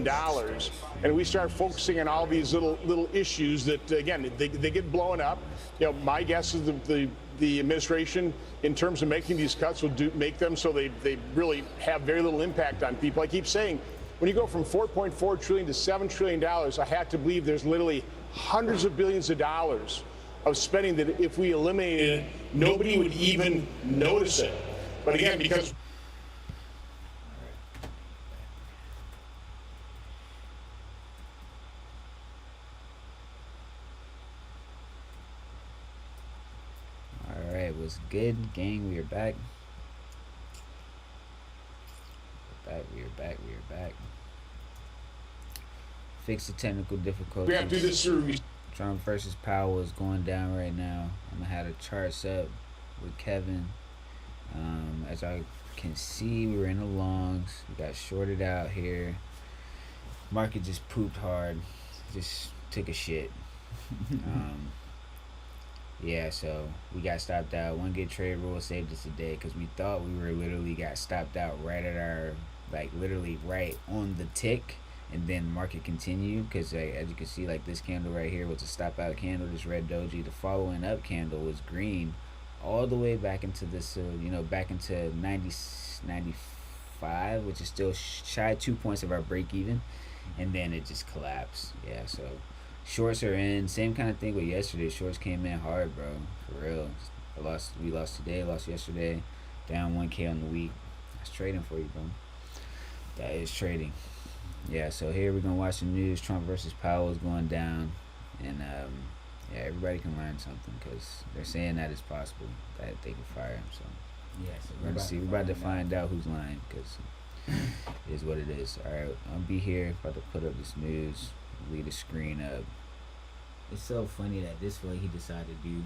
billion, and we start focusing on all these little issues that, again, they get blown up. You know, my guess is the administration, in terms of making these cuts, will make them so they really have very little impact on people. I keep saying, when you go from $4.4 trillion to $7 trillion, I have to believe there's literally hundreds of billions of dollars of spending that if we eliminated it, nobody would even notice it. But again, because all right, what's good, gang? We are back. We are back. Fix the technical difficulties. we have to do this through. Trump versus Powell is going down right now. I'm gonna have the charts up with Kevin. As I can see, we were in the longs. We got shorted out here. Market just pooped hard. Just took a shit. Yeah, so we got stopped out. One good trade rule saved us today because we thought we were literally got stopped out right at our, like, literally right on the tick. And then market continued because, as you can see, like this candle right here was a stop out candle, this red doji. The following up candle was green all the way back into this, back into 95, which is still shy 2 points of our break even. And then it just collapsed. Yeah, so shorts are in. Same kind of thing with yesterday. Shorts came in hard, bro. For real. We lost today, lost yesterday. Down 1K on the week. That's trading for you, bro. That is trading. Yeah, so here we're going to watch the news. Trump versus Powell is going down. And, yeah, everybody can learn something because they're saying that it's possible that they can fire him. So, yeah, so we're about to find out who's lying because it is what it is. All right, I'll be here. About to put up this news. Leave the screen up. It's so funny that this way he decided to do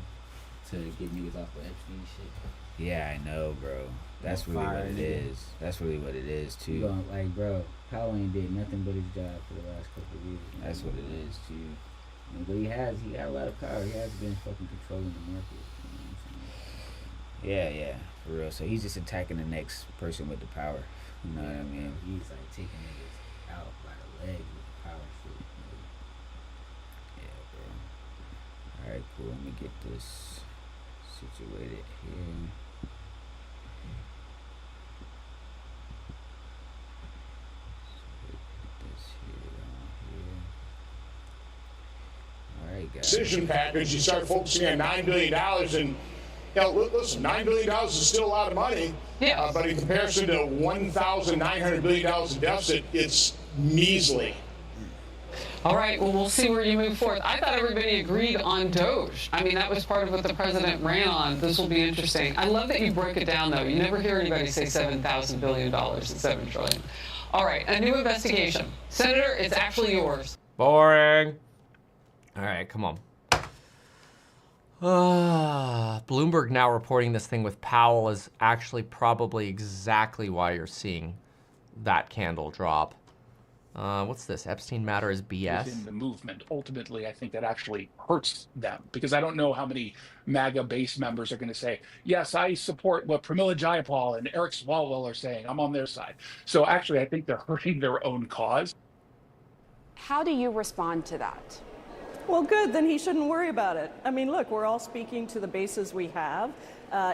to get niggas off of Epstein shit. Yeah, I know, bro. That's really what it is. That's really what it is, too. Going, like, bro, Powell ain't did nothing but his job for the last couple of years. That's what it is, too. But he got a lot of power. He has been fucking controlling the market. You know what I'm saying? Yeah, for real. So he's just attacking the next person with the power. You know what I mean? He's like taking niggas out by the leg with power shit. Yeah, bro. Alright, cool. Let me get this situated here. Decision package, you start focusing on $9 billion, and listen, $9 billion is still a lot of money. Yeah. But in comparison to $1,900 billion in deficit, it's measly. All right, well, we'll see where you move forward. I thought everybody agreed on Doge. I mean, that was part of what the president ran on. This will be interesting. I love that you broke it down, though. You never hear anybody say $7,000 billion and $7 trillion. All right, a new investigation. Senator, it's actually yours. Boring. All right, come on. Bloomberg now reporting this thing with Powell is actually probably exactly why you're seeing that candle drop. What's this? Epstein matter is BS? Within the movement, ultimately, I think that actually hurts them because I don't know how many MAGA base members are going to say, yes, I support what Pramila Jayapal and Eric Swalwell are saying. I'm on their side. So actually, I think they're hurting their own cause. How do you respond to that? Well, good, then he shouldn't worry about it. I mean, look, we're all speaking to the bases we have.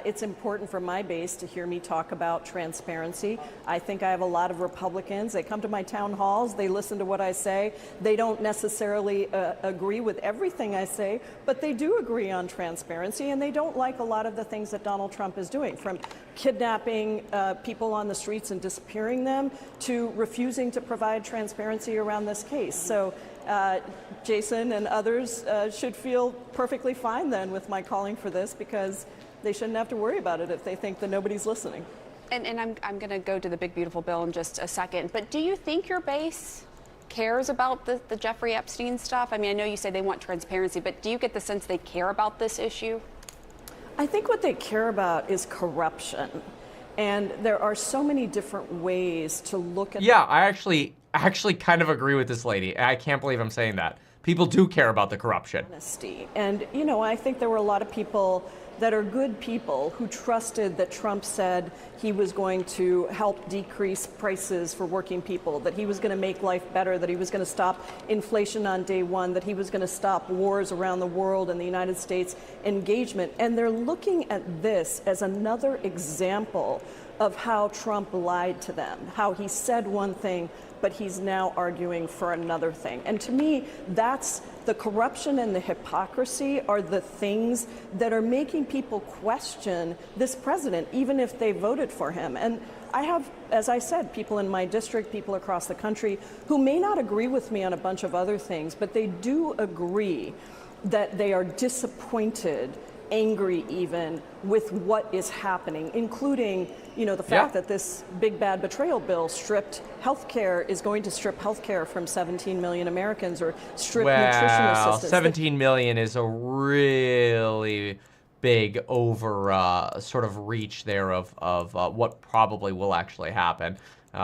It's important for my base to hear me talk about transparency. I think I have a lot of Republicans. They come to my town halls. They listen to what I say. They don't necessarily agree with everything I say, but they do agree on transparency, and they don't like a lot of the things that Donald Trump is doing, from kidnapping people on the streets and disappearing them to refusing to provide transparency around this case. So Jason and others should feel perfectly fine then with my calling for this, because they shouldn't have to worry about it if they think that nobody's listening. And I'm going to go to the big, beautiful bill in just a second. But do you think your base cares about the Jeffrey Epstein stuff? I mean, I know you say they want transparency, but do you get the sense they care about this issue? I think what they care about is corruption. And there are so many different ways to look at. Yeah, I actually kind of agree with this lady. I can't believe I'm saying that. People do care about the corruption. Honesty. And, you know, I think there were a lot of people that are good people who trusted that Trump said he was going to help decrease prices for working people, that he was going to make life better, that he was going to stop inflation on day one, that he was going to stop wars around the world and the United States engagement. And they're looking at this as another example of how Trump lied to them, how he said one thing, but he's now arguing for another thing. And to me, that's the corruption and the hypocrisy are the things that are making people question this president, even if they voted for him. And I have, as I said, people in my district, people across the country who may not agree with me on a bunch of other things, but they do agree that they are disappointed, angry even, with what is happening, including, you know, the fact that this big bad betrayal bill is going to strip healthcare from 17 million Americans, or strip nutrition assistance. 17 million is a really big sort of reach there of what probably will actually happen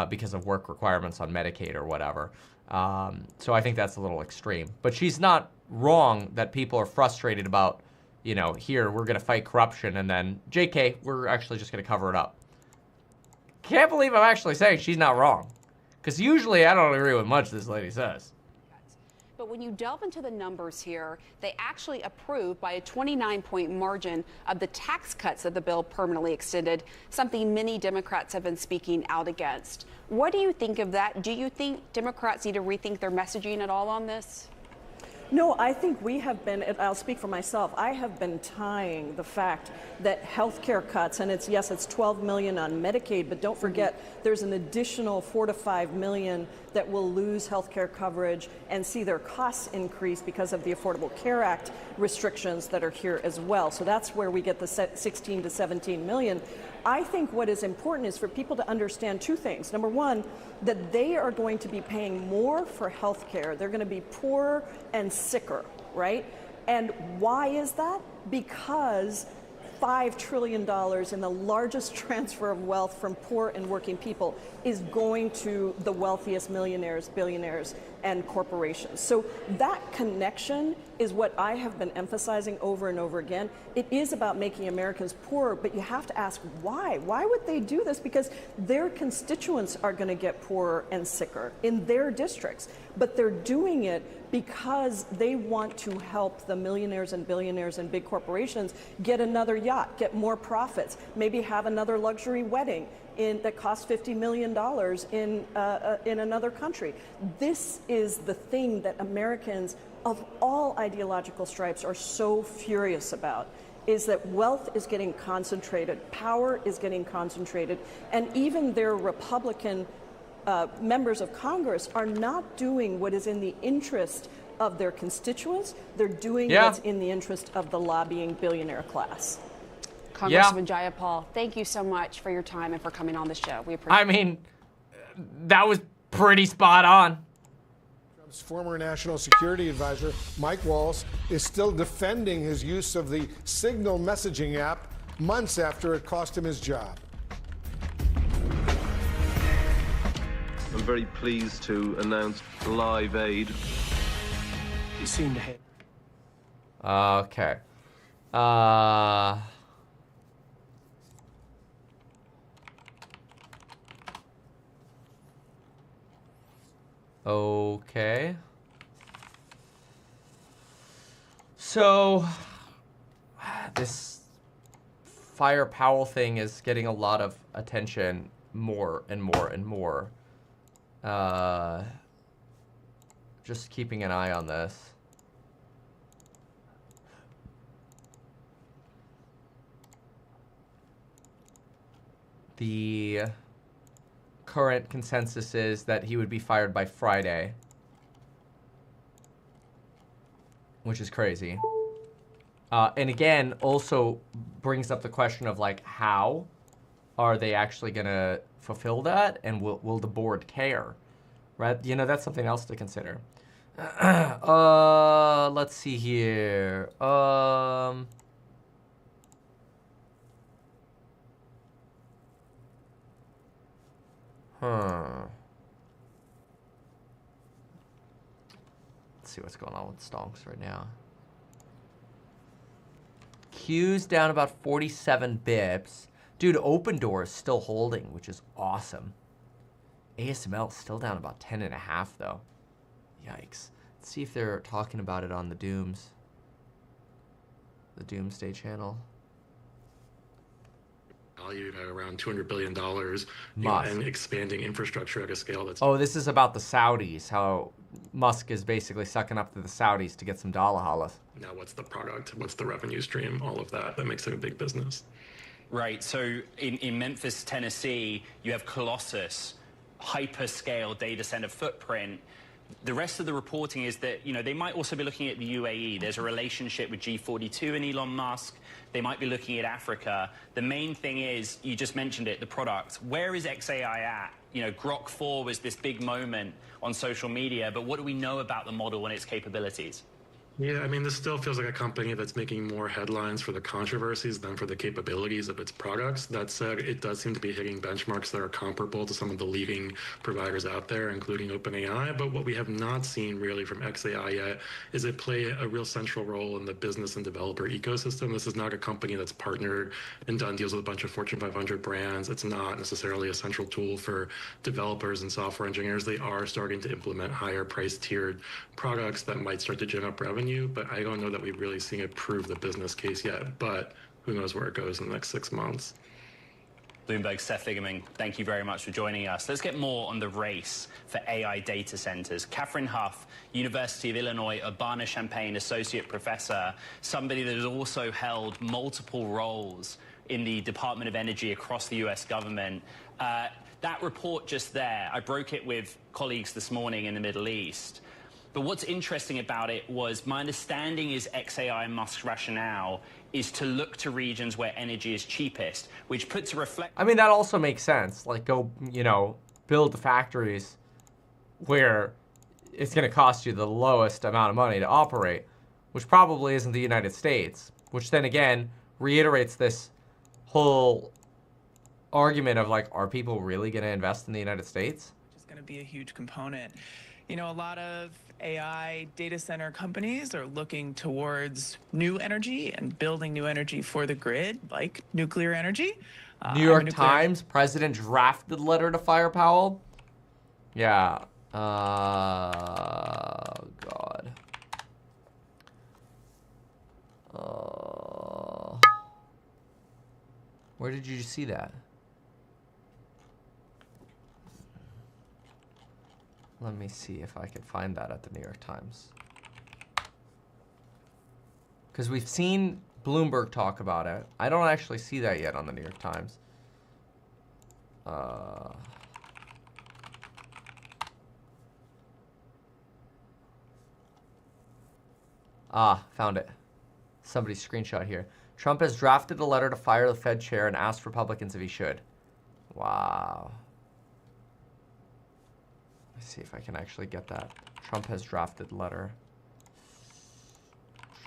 because of work requirements on Medicaid or whatever. So I think that's a little extreme. But she's not wrong that people are frustrated about, you know, here, we're going to fight corruption, and then, JK, we're actually just going to cover it up. Can't believe I'm actually saying she's not wrong. Because usually I don't agree with much this lady says. But when you delve into the numbers here, they actually approved by a 29-point margin of the tax cuts that the bill permanently extended, something many Democrats have been speaking out against. What do you think of that? Do you think Democrats need to rethink their messaging at all on this? No, I think we have been, I'll speak for myself, I have been tying the fact that healthcare cuts, and it's 12 million on Medicaid, but don't forget there's an additional 4 to 5 million that will lose healthcare coverage and see their costs increase because of the Affordable Care Act restrictions that are here as well. So that's where we get the 16 to 17 million. I think what is important is for people to understand two things. Number one, that they are going to be paying more for health care. They're going to be poorer and sicker, right? And why is that? Because $5 trillion in the largest transfer of wealth from poor and working people is going to the wealthiest millionaires, billionaires, and corporations. So that connection is what I have been emphasizing over and over again. It is about making Americans poorer, but you have to ask why. Why would they do this? Because their constituents are going to get poorer and sicker in their districts, but they're doing it because they want to help the millionaires and billionaires and big corporations get another yacht, get more profits, maybe have another luxury wedding that costs $50 million in another country. This is the thing that Americans of all ideological stripes are so furious about, is that wealth is getting concentrated, power is getting concentrated, and even their Republican members of Congress are not doing what is in the interest of their constituents. They're doing what's in the interest of the lobbying billionaire class. Congressman Jayapal, thank you so much for your time and for coming on the show. We appreciate it. I mean, that was pretty spot on. Trump's former national security advisor, Mike Waltz, is still defending his use of the Signal messaging app months after it cost him his job. I'm very pleased to announce Live Aid. You seem to hit. Okay. Okay. So, this Fire Powell thing is getting a lot of attention more and more and more. Just keeping an eye on this. The current consensus is that he would be fired by Friday, which is crazy. And again, also brings up the question of, like, how are they actually going to fulfill that, and will the board care, right? You know, that's something else to consider. Let's see here. Let's see what's going on with stonks right now. Q's down about 47 bips. Dude, Open Door is still holding, which is awesome. ASML is still down about 10.5 though. Yikes. Let's see if they're talking about it on the Dooms. The Doomsday channel. Valued at around $200 billion, and expanding infrastructure at a scale that's... Oh, this is about the Saudis, how Musk is basically sucking up to the Saudis to get some dollar hollers. Now what's the product? What's the revenue stream? All of that makes it a big business. Right, so in Memphis, Tennessee, you have Colossus, hyperscale data center footprint. The rest of the reporting is that, they might also be looking at the UAE. There's a relationship with G42 and Elon Musk. They might be looking at Africa. The main thing is, you just mentioned it, the product. Where is XAI at? Grok 4 was this big moment on social media, but what do we know about the model and its capabilities? Yeah, I mean, this still feels like a company that's making more headlines for the controversies than for the capabilities of its products. That said, it does seem to be hitting benchmarks that are comparable to some of the leading providers out there, including OpenAI. But what we have not seen really from XAI yet is it play a real central role in the business and developer ecosystem. This is not a company that's partnered and done deals with a bunch of Fortune 500 brands. It's not necessarily a central tool for developers and software engineers. They are starting to implement higher price tiered products that might start to gen up revenue. But I don't know that we've really seen it prove the business case yet. But who knows where it goes in the next 6 months. Bloomberg's Seth Ligerman, thank you very much for joining us. Let's get more on the race for AI data centers. Catherine Huff, University of Illinois, Urbana-Champaign Associate Professor, somebody that has also held multiple roles in the Department of Energy across the US government. That report just there, I broke it with colleagues this morning in the Middle East. But what's interesting about it was my understanding is XAI and Musk's rationale is to look to regions where energy is cheapest, which puts a reflect. I mean, that also makes sense. Like, go, build the factories where it's going to cost you the lowest amount of money to operate, which probably isn't the United States, which then again reiterates this whole argument of like, are people really going to invest in the United States? Which is going to be a huge component. A lot of AI data center companies are looking towards new energy and building new energy for the grid, like nuclear energy. New York Times, president drafted letter to fire Powell. Yeah. God. Where did you see that? Let me see if I can find that at the New York Times. Because we've seen Bloomberg talk about it. I don't actually see that yet on the New York Times. Found it. Somebody's screenshot here. Trump has drafted a letter to fire the Fed chair and asked Republicans if he should. Wow. Let's see if I can actually get that. Trump has drafted letter.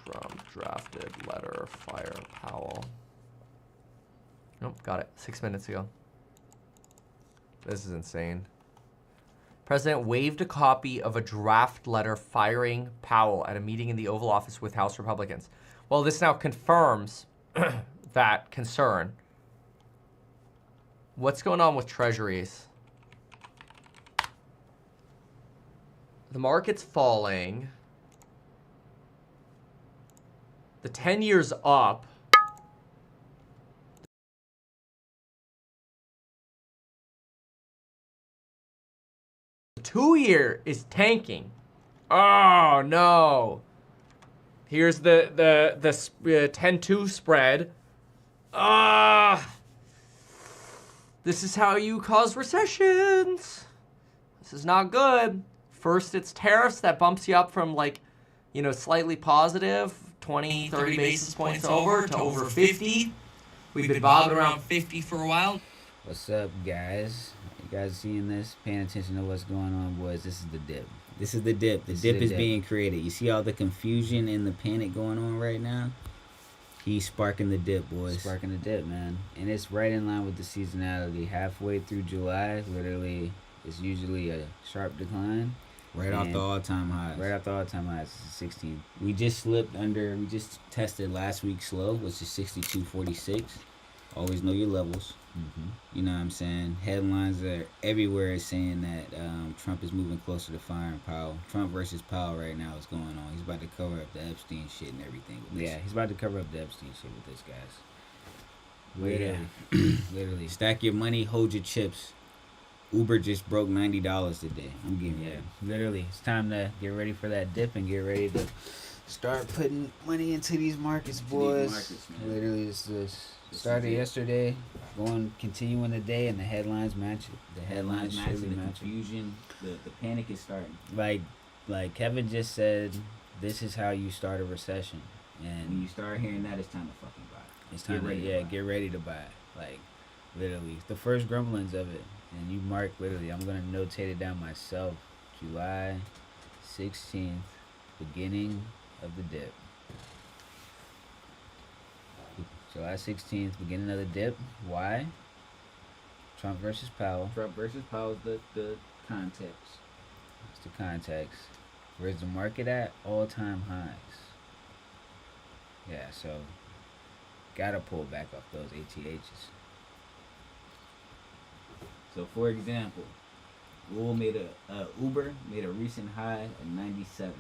Trump drafted letter, fire Powell. Nope, got it. 6 minutes ago. This is insane. President waived a copy of a draft letter firing Powell at a meeting in the Oval Office with House Republicans. Well, this now confirms that concern. What's going on with treasuries? The market's falling. The 10 year's up. The 2-year is tanking. Oh no. Here's the 10-2 spread. This is how you cause recessions. This is not good. First, it's tariffs that bumps you up from slightly positive, 20, 30 basis points over to over 50. We've been bobbing around 50 for a while. What's up, guys? You guys seeing this? Paying attention to what's going on, boys? This is the dip. This is the dip. The dip is being created. You see all the confusion and the panic going on right now? He's sparking the dip, boys. Sparking the dip, man. And it's right in line with the seasonality. Halfway through July, literally, it's usually a sharp decline. Right off And the all-time highs. Right off the all-time highs. It's 16. We just slipped under. We just tested last week's low, which is 62.46. Always know your levels. You know what I'm saying? Headlines are everywhere saying that Trump is moving closer to firing Powell. Trump versus Powell right now is going on. He's about to cover up the Epstein shit and everything. With this. Yeah, he's about to cover up the Epstein shit with this, guys. Literally. Stack your money, hold your chips. Uber just broke $90 today. I'm getting ready. Literally. It's time to get ready for that dip and get ready to start putting money into these markets, boys. Literally, it's started yesterday, continuing the day, and the headlines match it. The headlines match it. The confusion, the panic is starting. Like Kevin just said, this is how you start a recession. And when you start hearing that, it's time to fucking buy. It's time get ready to buy. Like, literally, the first grumblings of it. And you mark, literally, I'm going to notate it down myself. July 16th, beginning of the dip. July 16th, beginning of the dip. Why? Trump versus Powell. Trump versus Powell is the context. It's the context. Where's the market at? All-time highs. Yeah, so gotta pull back off those ATHs. So, for example, Uber made a recent high at 97.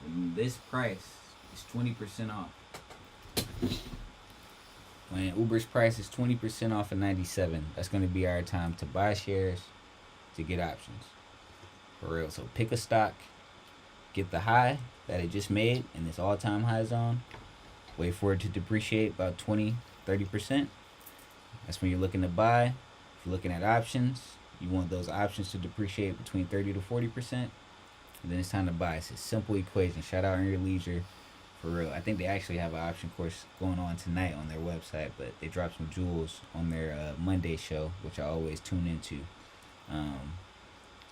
When this price is 20% off. When Uber's price is 20% off at 97, that's going to be our time to buy shares, to get options. For real. So pick a stock, get the high that it just made in this all-time high zone. Wait for it to depreciate about 20, 30%. That's when you're looking to buy. If you're looking at options, you want those options to depreciate between 30 to 40%. And then it's time to buy. It's a simple equation. Shout out on your leisure. For real. I think they actually have an option course going on tonight on their website, but they dropped some jewels on their Monday show, which I always tune into.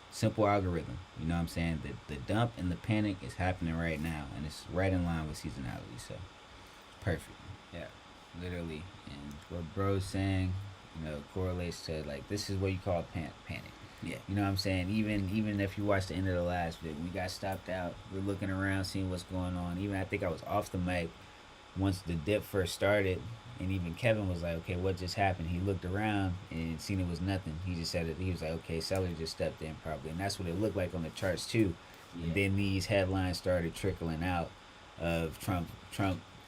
Simple algorithm. You know what I'm saying? The dump and the panic is happening right now, and it's right in line with seasonality. So, perfect. Yeah, literally. And what bro's saying, correlates to, like, this is what you call panic. Yeah. You know what I'm saying? Even if you watch the end of the last bit, we got stopped out. We're looking around, seeing what's going on. Even I think I was off the mic once the dip first started, and even Kevin was like, okay, what just happened? He looked around and seen it was nothing. He just said it. He was like, okay, seller just stepped in probably. And that's what it looked like on the charts too. Yeah. And then these headlines started trickling out of Trump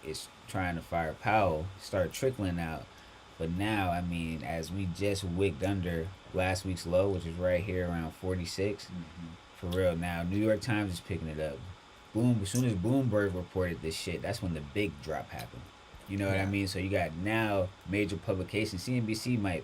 is trying to fire Powell, start trickling out. But now, I mean, as we just wicked under last week's low, which is right here around 46, for real. Now, New York Times is picking it up. As soon as Bloomberg reported this shit, that's when the big drop happened. You know what I mean? So you got now major publications. CNBC might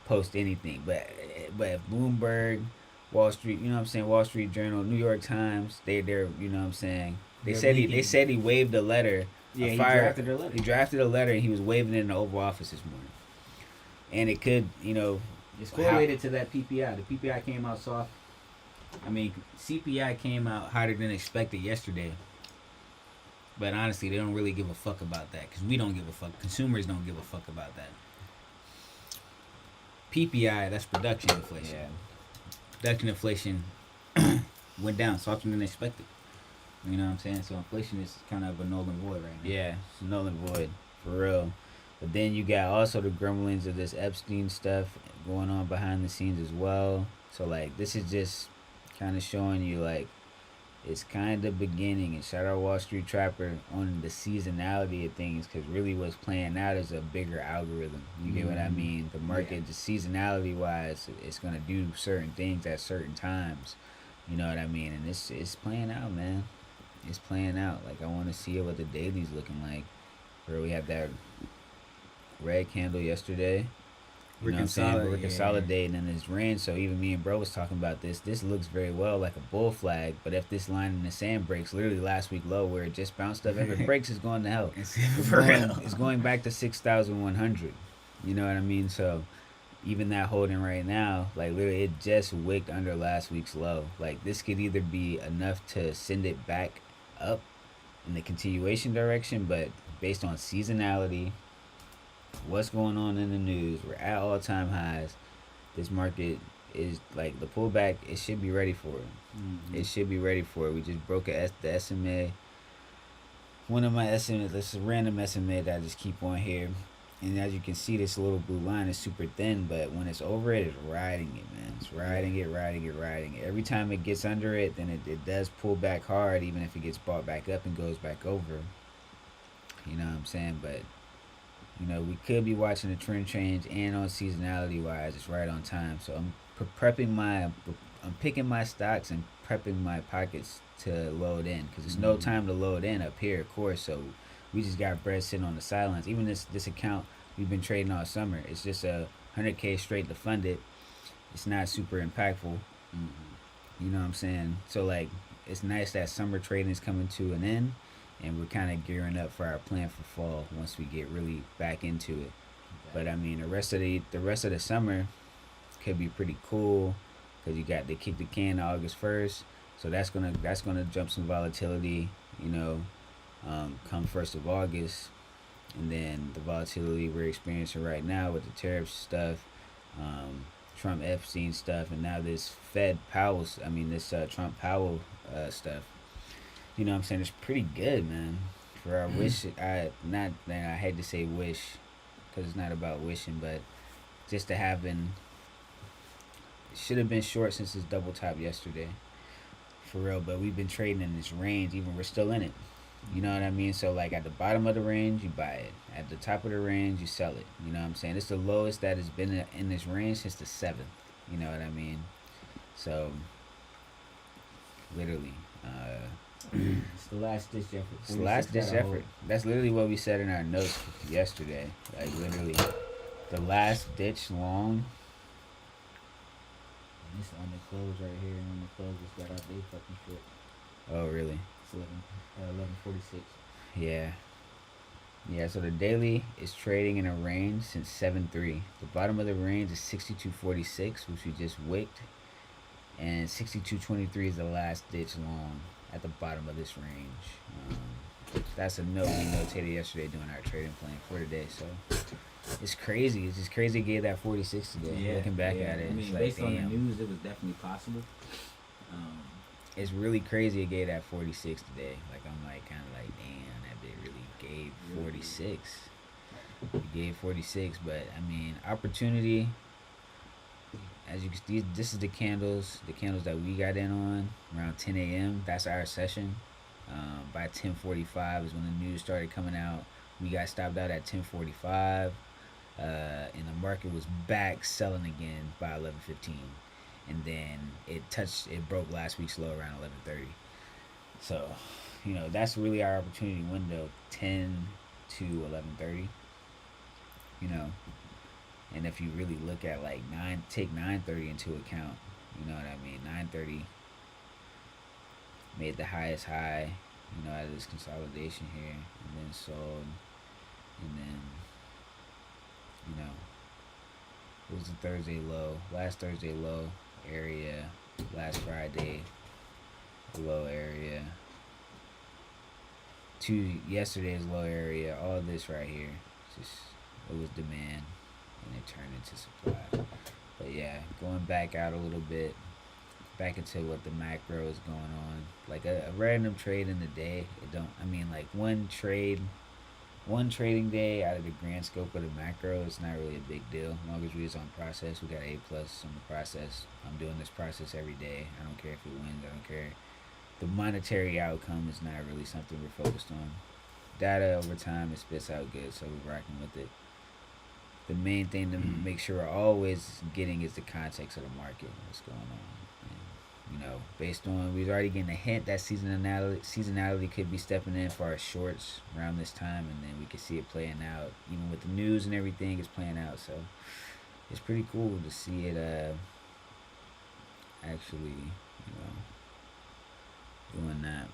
post anything, but if Bloomberg, Wall Street, you know what I'm saying, Wall Street Journal, New York Times, they're you know what I'm saying. They said he waived a letter. Yeah, he drafted a letter. He drafted a letter and he was waving it in the Oval Office this morning. And it could, it's correlated to that PPI. The PPI came out soft. I mean, CPI came out hotter than expected yesterday. But honestly, they don't really give a fuck about that because we don't give a fuck. Consumers don't give a fuck about that. PPI, that's production inflation. Yeah. Production inflation went down softer than expected. You know what I'm saying? So inflation is kind of a null and void right now. Yeah, it's null and void, for real. But then you got also the grumblings of this Epstein stuff going on behind the scenes as well. So, like, this is just kind of showing you, like, it's kind of beginning. And shout out Wall Street Trapper on the seasonality of things, because really what's playing out is a bigger algorithm. You get what I mean? The market, just seasonality-wise, it's going to do certain things at certain times. You know what I mean? And it's playing out, man. It's playing out. Like, I want to see what the daily's looking like. Where we have that red candle yesterday. You know what I'm saying? We're consolidating in this range. So even me and bro was talking about this. This looks very well like a bull flag. But if this line in the sand breaks, literally last week low where it just bounced up, if it breaks, it's going to hell. It's going back to 6,100. You know what I mean? So even that holding right now, like, literally it just wicked under last week's low. Like, this could either be enough to send it back up in the continuation direction, but based on seasonality, what's going on in the news, we're at all-time highs. This market is like the pullback. It should be ready for it. It should be ready for it. We just broke the SMA. One of my estimates, this is a random estimate that I just keep on here. And as you can see, this little blue line is super thin, but when it's over it, it's riding it, man. It's riding it. Every time it gets under it, then it does pull back hard, even if it gets brought back up and goes back over. You know what I'm saying? But, you know, we could be watching the trend change, and on seasonality wise, it's right on time. So I'm picking my stocks and prepping my pockets to load in, because there's no time to load in up here, of course. So we just got bread sitting on the sidelines. Even this account we've been trading all summer, it's just a 100K straight to fund it. It's not super impactful. You know what I'm saying? So like, it's nice that summer trading is coming to an end, and we're kind of gearing up for our plan for fall once we get really back into it. But I mean, the rest of the summer could be pretty cool, because they kicked the can August 1st, so that's gonna jump some volatility, you know, come 1st of August, and then the volatility we're experiencing right now with the tariff stuff, Trump Epstein stuff, and now this Trump Powell stuff. You know what I'm saying? It's pretty good, man. For our I hate to say wish, because it's not about wishing, but just to having, it should have been short since this double top yesterday, for real. But we've been trading in this range, even we're still in it. You know what I mean? So like, at the bottom of the range, you buy it. At the top of the range, you sell it. You know what I'm saying? It's the lowest that has been in this range since the 7th. You know what I mean? So literally, it's the last ditch effort. It's the last ditch effort. That's literally what we said in our notes yesterday. Like, literally, the last ditch long. And this on the close right here, and on the close just got out, they fucking shit. Oh, really? It's 11:46. Yeah. Yeah, so the daily is trading in a range since 7.3. The bottom of the range is 62.46, which we just wicked. And 62.23 is the last ditch long at the bottom of this range. That's a note we notated yesterday doing our trading plan for today. So it's crazy. It's just crazy to get that 46 today. Yeah, Looking back at it, I mean, it's like, based on the damn. news, it was definitely possible. It's really crazy to get that 46 today. Like, I'm like, kind of like, damn, that bit really gave 46. It gave 46, but I mean, opportunity. As you can see, this is the candles that we got in on around 10 a.m. That's our session. By 10:45 is when the news started coming out. We got stopped out at 10:45, and the market was back selling again by 11:15, and then it broke last week's low around 11:30. So, you know, that's really our opportunity window, 10 to 11:30. You know. And if you really look at like take 9:30 into account, you know what I mean? 9:30 made the highest high, you know, out of this consolidation here, and then sold, and then, you know, it was the Thursday low, last Thursday low area, last Friday low area, to yesterday's low area. All this right here, it was demand, and it turned into supply. But yeah, going back out a little bit, back into what the macro is going on. Like a random trade in the day, like one trading day out of the grand scope of the macro, it's not really a big deal. As long as we is on process, we got A+ on the process. I'm doing this process every day. I don't care if it wins, I don't care. The monetary outcome is not really something we're focused on. Data over time, it spits out good, so we're rocking with it. The main thing to make sure we're always getting is the context of the market, what's going on. And, you know, based on, we're already getting a hint that seasonality could be stepping in for our shorts around this time, and then we can see it playing out. Even with the news and everything, it's playing out. So it's pretty cool to see it actually, you know, doing that.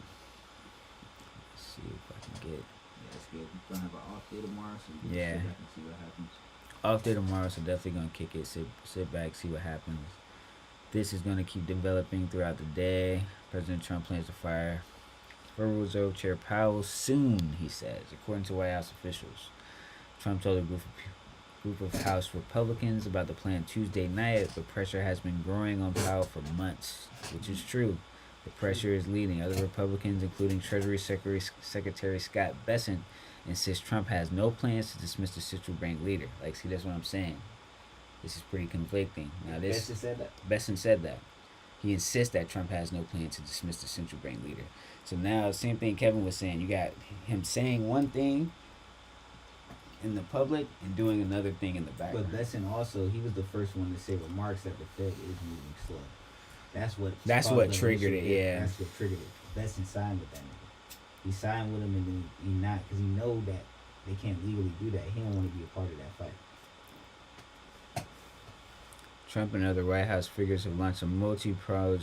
Let's see if I can get. Yeah, it's good. We're gonna have an off day tomorrow, so we can Yeah. sit back and see what happens. Off day tomorrow, so definitely gonna kick it. Sit back, see what happens. This is gonna keep developing throughout the day. President Trump plans to fire Federal Reserve Chair Powell soon, he says, according to White House officials. Trump told a group group of House Republicans about the plan Tuesday night, but pressure has been growing on Powell for months, which is true. The pressure is leading. Other Republicans, including Treasury Secretary Scott Bessent, insist Trump has no plans to dismiss the central bank leader. Like, see, that's what I'm saying. This is pretty conflicting. Now, this Bessent said that. He insists that Trump has no plan to dismiss the central bank leader. So now, same thing Kevin was saying. You got him saying one thing in the public and doing another thing in the background. But Bessent also, he was the first one to say remarks that the Fed is moving slow. That's what triggered it. Yeah. That's what triggered it. Bessent signed with that nigga. He signed with him and then he not, because he know that they can't legally do that. He don't want to be a part of that fight. Trump and other White House figures have launched a multi-pronged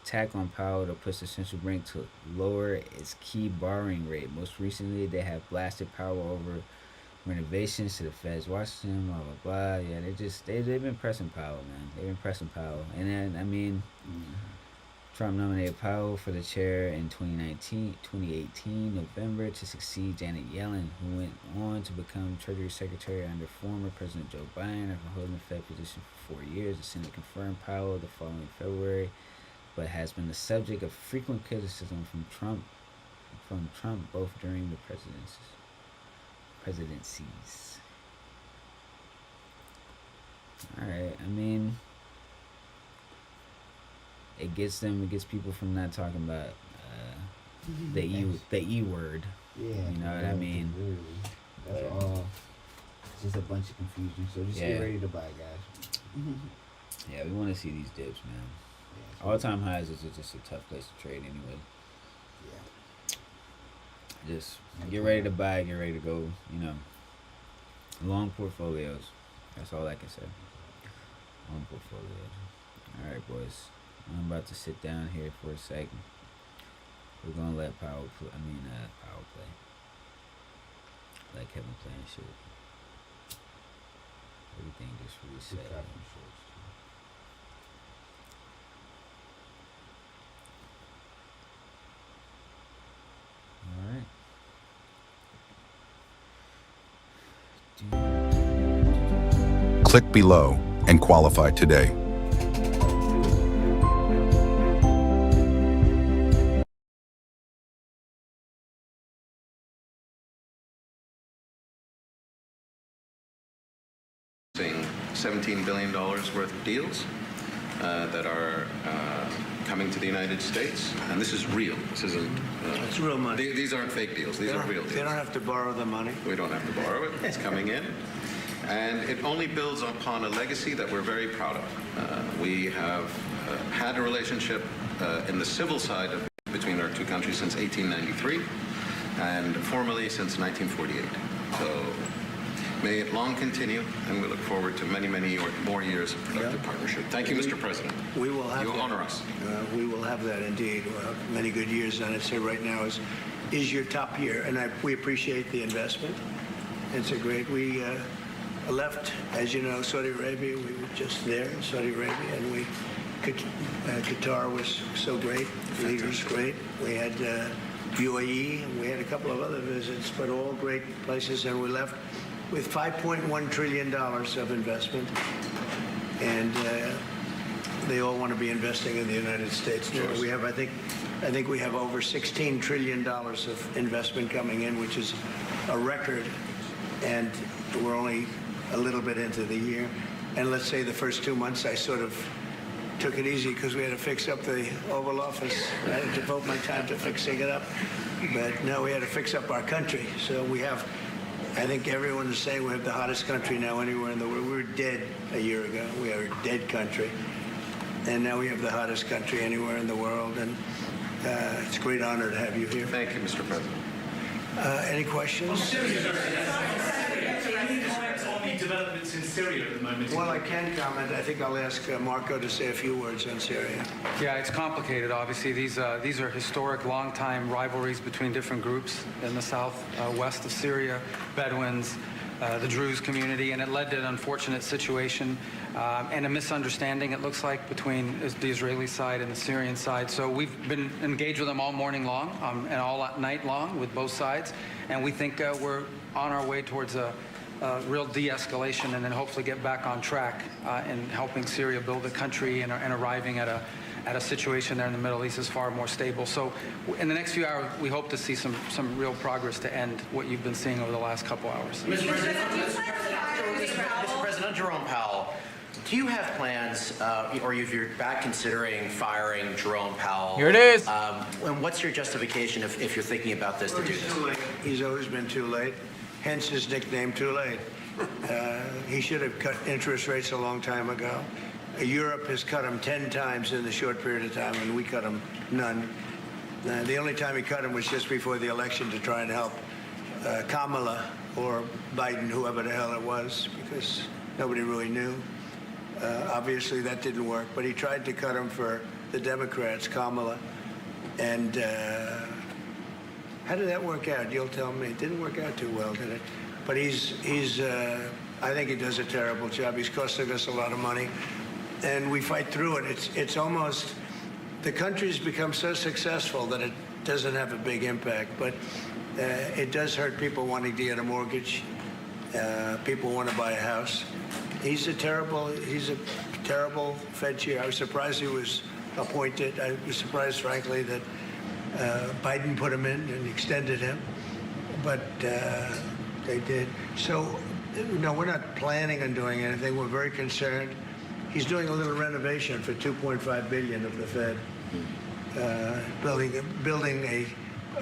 attack on Powell to push the central bank to lower its key borrowing rate. Most recently, they have blasted Powell over renovations to the Fed's Washington, blah blah blah. Yeah, they've been pressing Powell, man. They've been pressing Powell, and then I mean, Trump nominated Powell for the chair in 2018 November to succeed Janet Yellen, who went on to become Treasury Secretary under former President Joe Biden after holding the Fed position for 4 years. The Senate confirmed Powell the following February, but has been the subject of frequent criticism from Trump both during the presidencies. All right, I mean, it gets people from not talking about the E word. Yeah, you know what I mean. Literally. That's all. It's just a bunch of confusion. So just get ready to buy, guys. Yeah, we want to see these dips, man. Yeah, all-time highs is just a tough place to trade anyway. Yeah. Just get ready to buy, get ready to go, you know. Long portfolios. That's all I can say. Long portfolios. All right, boys. I'm about to sit down here for a second. We're gonna let Powell play. Powell play. Let Kevin play and shit. Everything just reset. All right. Click below and qualify today. $17 billion worth of deals that are coming to the United States, and this is real. This isn't. It's real money. These aren't fake deals. These are real deals. They don't have to borrow the money. We don't have to borrow it. It's coming in, and it only builds upon a legacy that we're very proud of. We have had a relationship in the civil side between our two countries since 1893, and formally since 1948. So. May it long continue, and we look forward to many, many more years of productive partnership. Thank you, Mr. President. We will have you that. Honor us. We will have that indeed. Many good years, and I'd say right now is your top year, and we appreciate the investment. It's a great. We left, as you know, Saudi Arabia. We were just there in Saudi Arabia, and Qatar was so great. The leader was great. We had UAE, and we had a couple of other visits, but all great places, and we left with $5.1 trillion of investment, and they all want to be investing in the United States. We have, I think we have over $16 trillion of investment coming in, which is a record, and we're only a little bit into the year. And let's say the first 2 months, I sort of took it easy because we had to fix up the Oval Office. I had to devote my time to fixing it up, but no, we had to fix up our country. So we have. I think everyone is saying we have the hottest country now anywhere in the world. We were dead a year ago. We are a dead country. And now we have the hottest country anywhere in the world. And it's a great honor to have you here. Thank you, Mr. President. Any questions? Developments in Syria at the moment? Well, I can comment. I think I'll ask Marco to say a few words on Syria. Yeah, it's complicated, obviously. These are historic, long-time rivalries between different groups in the southwest of Syria, Bedouins, the Druze community, and it led to an unfortunate situation and a misunderstanding, it looks like, between the Israeli side and the Syrian side. So we've been engaged with them all morning long and all night long with both sides, and we think we're on our way towards a real de-escalation and then hopefully get back on track in helping Syria build a country and arriving at a situation there in the Middle East is far more stable. So in the next few hours, we hope to see some real progress to end what you've been seeing over the last couple hours. Mr. President Jerome Powell, do you have plans, or if you're back considering firing Jerome Powell? Here it is. And what's your justification if you're thinking about this to do this? Too late. He's always been too late, hence his nickname, Too Late. He should have cut interest rates a long time ago. Europe has cut them 10 times in the short period of time, and we cut them none. The only time he cut them was just before the election to try and help Kamala or Biden, whoever the hell it was, because nobody really knew. Obviously, that didn't work, but he tried to cut them for the Democrats, Kamala. And how did that work out? You'll tell me. It didn't work out too well, did it? But I think he does a terrible job. He's costing us a lot of money. And we fight through it. It's almost, the country's become so successful that it doesn't have a big impact. But it does hurt people wanting to get a mortgage. People want to buy a house. He's a terrible Fed chair. I was surprised he was appointed. I was surprised, frankly, that Biden put him in and extended him. But they did. So, no, we're not planning on doing anything. We're very concerned. He's doing a little renovation for $2.5 billion of the Fed, building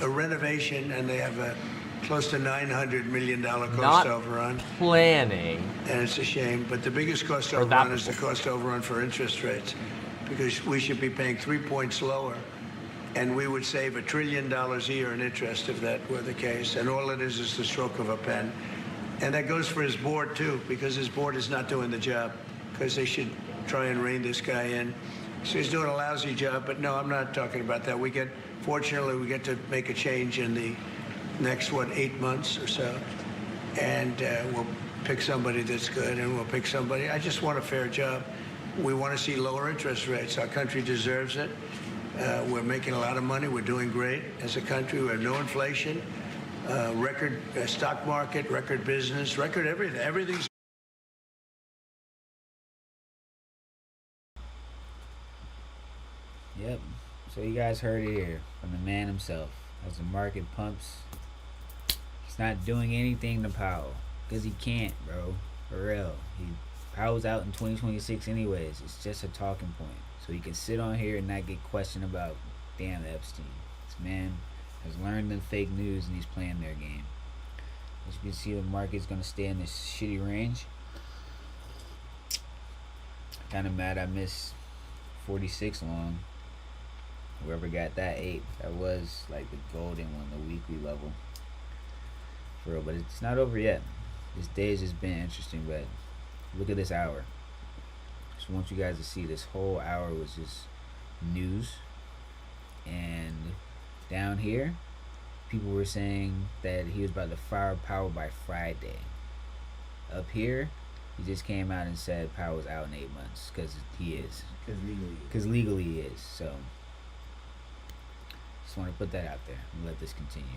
a renovation, and they have a close to $900 million cost overrun. Planning. And it's a shame. But the biggest cost overrun is the cost overrun for interest rates, because we should be paying 3 points lower, and we would save $1 trillion a year in interest if that were the case. And all it is the stroke of a pen. And that goes for his board, too, because his board is not doing the job, because they should try and rein this guy in. So he's doing a lousy job, but no, I'm not talking about that. Fortunately, we get to make a change in the next, 8 months or so. And we'll pick somebody that's good, and we'll pick somebody. I just want a fair job. We want to see lower interest rates. Our country deserves it. We're making a lot of money. We're doing great as a country. We have no inflation, record stock market, record business, record everything. Everything's. Yep. So you guys heard it here from the man himself. As the market pumps, he's not doing anything to Powell, because he can't, bro. For real. Powell's out in 2026 anyways. It's just a talking point. So he can sit on here and not get questioned about damn Epstein. This man has learned the fake news and he's playing their game. As you can see, the market's going to stay in this shitty range. Kind of mad I missed 46 long. Whoever got that 8, that was like the golden one, the weekly level. For real, but it's not over yet. This day has just been interesting, but look at this hour. Just want you guys to see this whole hour was just news. And down here, people were saying that he was about to fire Powell by Friday. Up here, he just came out and said Powell's out in 8 months, because he is. Because legally he is. So just want to put that out there and let this continue.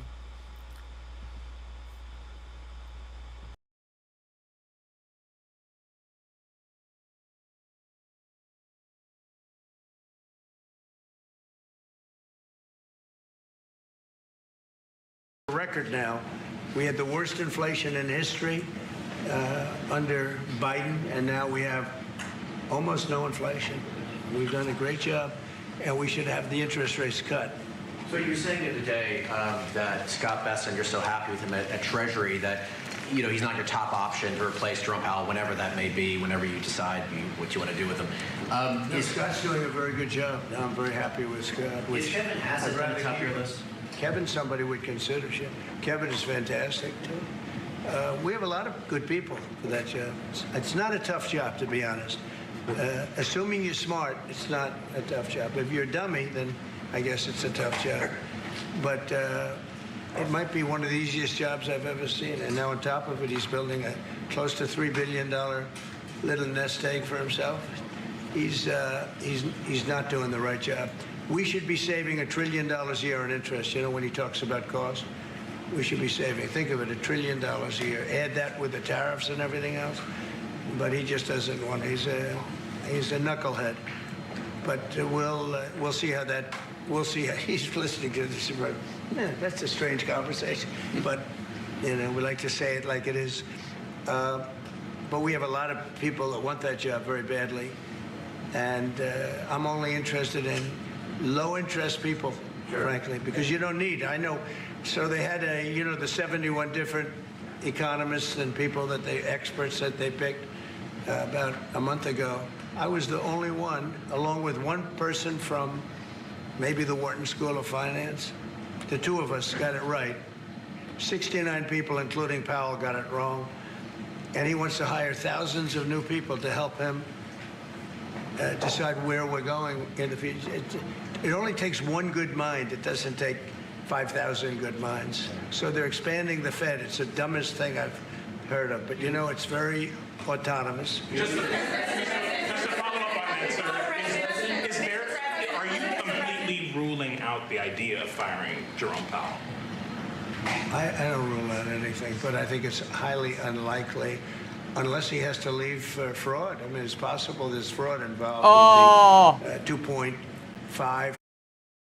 Record now. We had the worst inflation in history under Biden, and now we have almost no inflation. We've done a great job, and we should have the interest rates cut. So you're saying today that Scott Bessent, you're so happy with him at Treasury that he's not your top option to replace Jerome Powell, whenever that may be, whenever you decide what you want to do with him. Scott's doing a very good job. I'm very happy with Scott. Is Kevin Hassett on the top of your list? Kevin's somebody we'd consider. Kevin is fantastic, too. We have a lot of good people for that job. It's not a tough job, to be honest. Assuming you're smart, it's not a tough job. If you're a dummy, then I guess it's a tough job. But it might be one of the easiest jobs I've ever seen. And now on top of it, he's building a close to $3 billion little nest egg for himself. He's not doing the right job. We should be saving $1 trillion a year in interest, when he talks about cost. we should be saving. Think of it, $1 trillion a year. Add that with the tariffs and everything else. But he just doesn't want. He's a knucklehead. But we'll see how that. We'll see how he's listening to this. Yeah, that's a strange conversation. But we like to say it like it is. But we have a lot of people that want that job very badly, and I'm only interested in low-interest people, frankly, because you don't need. I know. So they had the 71 different economists and people experts that they picked about a month ago. I was the only one, along with one person from maybe the Wharton School of Finance. The two of us got it right. 69 people, including Powell, got it wrong. And he wants to hire thousands of new people to help him decide where we're going in the future. It only takes one good mind. It doesn't take 5,000 good minds. So they're expanding the Fed. It's the dumbest thing I've heard of. But it's very autonomous. Just to follow up on that, sir, are you completely ruling out the idea of firing Jerome Powell? I don't rule out anything, but I think it's highly unlikely, unless he has to leave for fraud. I mean, it's possible there's fraud involved with the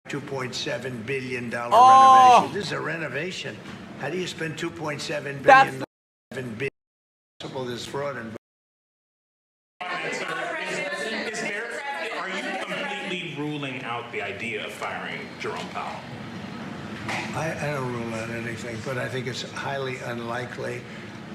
$2.7 billion renovation. This is a renovation. How do you spend $2.7 billion? Possible there's fraud involved. Are you completely ruling out the idea of firing Jerome Powell? I don't rule out anything, but I think it's highly unlikely,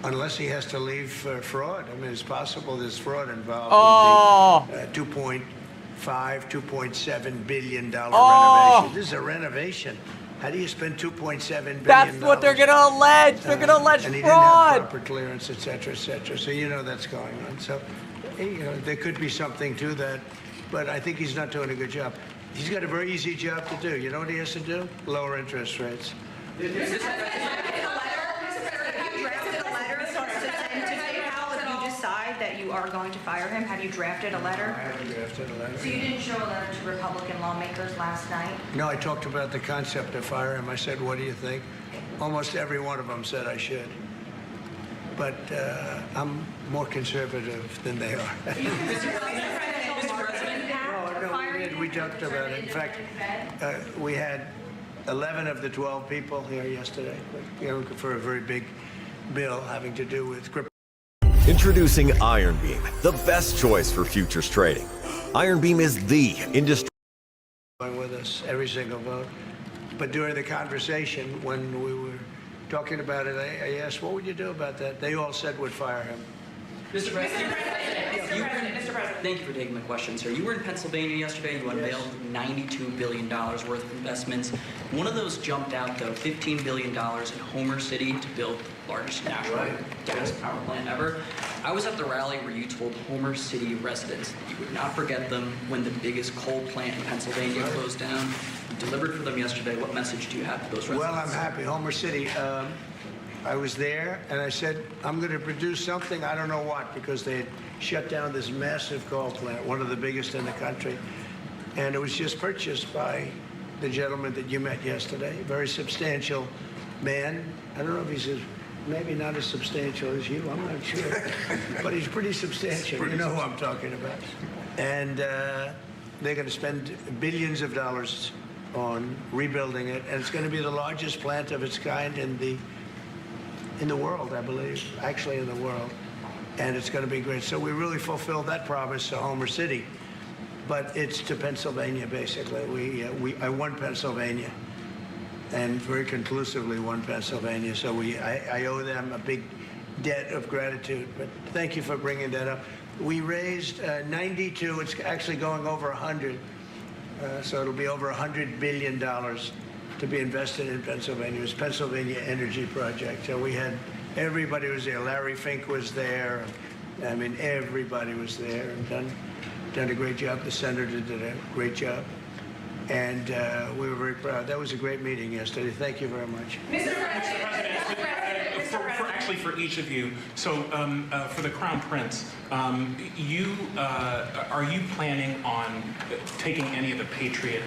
unless he has to leave for fraud. I mean, it's possible there's fraud involved with the $2.7 billion renovation. This is a renovation. How do you spend $2.7 billion? That's what they're going to allege. They're going to allege and he fraud. Didn't have proper clearance, et cetera, et cetera. So that's going on. So there could be something to that, but I think he's not doing a good job. He's got a very easy job to do. You know what he has to do? Lower interest rates. That you are going to fire him? Have you drafted a letter? I haven't drafted a letter. So you didn't show a letter to Republican lawmakers last night? No, I talked about the concept of fire him. I said, what do you think? Almost every one of them said I should. But I'm more conservative than they are. We talked about it. In fact, we had 11 of the 12 people here yesterday for a very big bill having to do with crypto. Introducing Iron Beam, the best choice for futures trading. Iron Beam is the industry. With us every single vote. But during the conversation, when we were talking about it, I asked, what would you do about that? They all said would fire him. Mr. President, thank you for taking my question, sir. You were in Pennsylvania yesterday. You unveiled $92 billion worth of investments. One of those jumped out, though, $15 billion in Homer City to build the largest natural gas power plant ever. I was at the rally where you told Homer City residents that you would not forget them when the biggest coal plant in Pennsylvania closed down. You delivered for them yesterday. What message do you have to those residents? Well, I'm happy. Homer City. I was there, and I said, I'm going to produce something, I don't know what, because they had shut down this massive coal plant, one of the biggest in the country. And it was just purchased by the gentleman that you met yesterday, a very substantial man. I don't know if he's maybe not as substantial as you, I'm not sure. But he's pretty substantial. You know who I'm talking about. And they're going to spend billions of dollars on rebuilding it, and it's going to be the largest plant of its kind in the world, I believe, actually in the world, and it's going to be great. So we really fulfilled that promise to Homer City, but it's to Pennsylvania, basically. I won Pennsylvania, and very conclusively won Pennsylvania, so I owe them a big debt of gratitude, but thank you for bringing that up. We raised 92, it's actually going over 100, so it'll be over $100 billion to be invested in Pennsylvania. It was Pennsylvania Energy Project. So we had, everybody was there. Larry Fink was there. I mean, everybody was there and done a great job. The senator did a great job. And we were very proud. That was a great meeting yesterday. Thank you very much. Mr. President, for actually for each of you. So for the Crown Prince, are you planning on taking any of the Patriot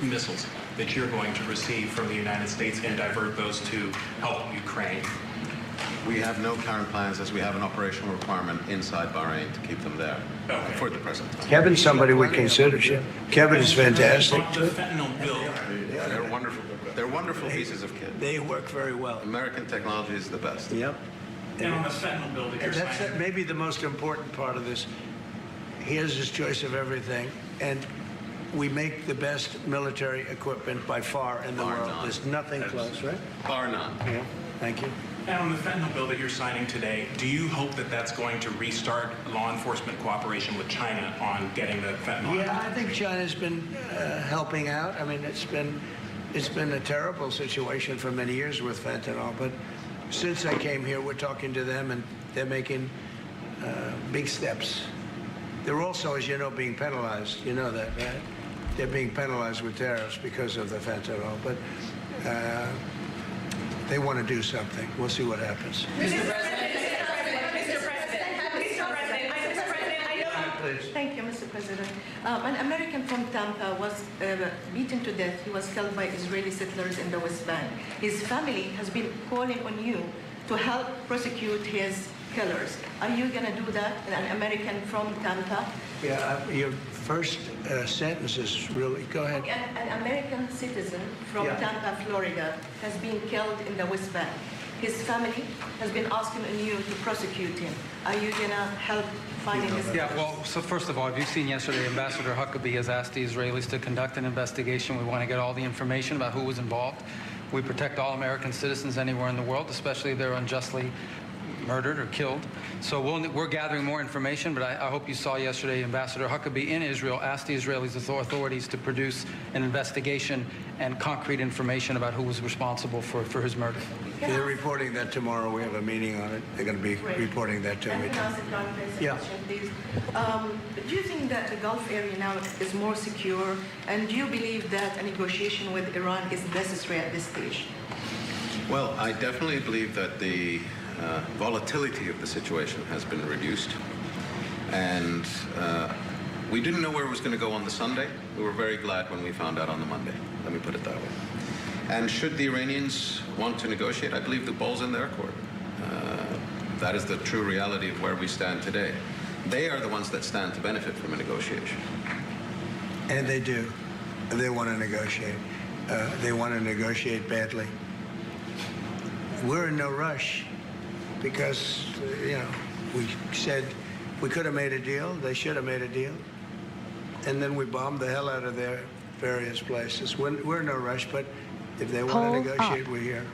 missiles that you're going to receive from the United States and divert those to help Ukraine? We have no current plans, as we have an operational requirement inside Bahrain to keep them there for the present time. Kevin's somebody we consider. Kevin is fantastic. The fentanyl bill. Yeah, they're wonderful. They're wonderful pieces of kit. They work very well. American technology is the best. Yep. And on the fentanyl bill that you're And that's signing. maybe the most important part of this. He has his choice of everything, and we make the best military equipment by far in the world. none. There's nothing close, right? Bar none. Yeah. Thank you. And on the fentanyl bill that you're signing today, do you hope that that's going to restart law enforcement cooperation with China on getting the fentanyl? Yeah, I think China's been helping out. I mean, it's been a terrible situation for many years with fentanyl, but since I came here, we're talking to them, and they're making big steps. They're also, as you know, being penalized. You know that, right? They're being penalized with tariffs because of the fentanyl, but they want to do something. We'll see what happens. Thank you, Mr. President. An American from Tampa was beaten to death. He was killed by Israeli settlers in the West Bank. His family has been calling on you to help prosecute his killers. Are you going to do that? An American from Tampa? Yeah, your first sentence is really, go ahead. An American citizen from Tampa, Florida, has been killed in the West Bank. His family has been asking you to prosecute him. Are you going to help finding his Yeah, well, so first of all, have you seen yesterday, Ambassador Huckabee has asked the Israelis to conduct an investigation. We want to get all the information about who was involved. We protect all American citizens anywhere in the world, especially if they're unjustly murdered or killed. So we're gathering more information, but I hope you saw yesterday Ambassador Huckabee in Israel asked the Israeli authorities to produce an investigation and concrete information about who was responsible for his murder. They're reporting that tomorrow. We have a meeting on it. They're going to be reporting that to me. Yeah. Do you think that the Gulf area now is more secure, and do you believe that a negotiation with Iran is necessary at this stage? Well, I definitely believe that the volatility of the situation has been reduced, and we didn't know where it was going to go on the Sunday. We were very glad when we found out on the Monday. Let me put it that way. And should the Iranians want to negotiate, I believe the ball's in their court. That is the true reality of where we stand today. They are the ones that stand to benefit from a negotiation. And they do. They want to negotiate. They want to negotiate badly. We're in no rush because, we said we could have made a deal. They should have made a deal. And then we bombed the hell out of their various places. We're in no rush, but if they want to negotiate, we're here.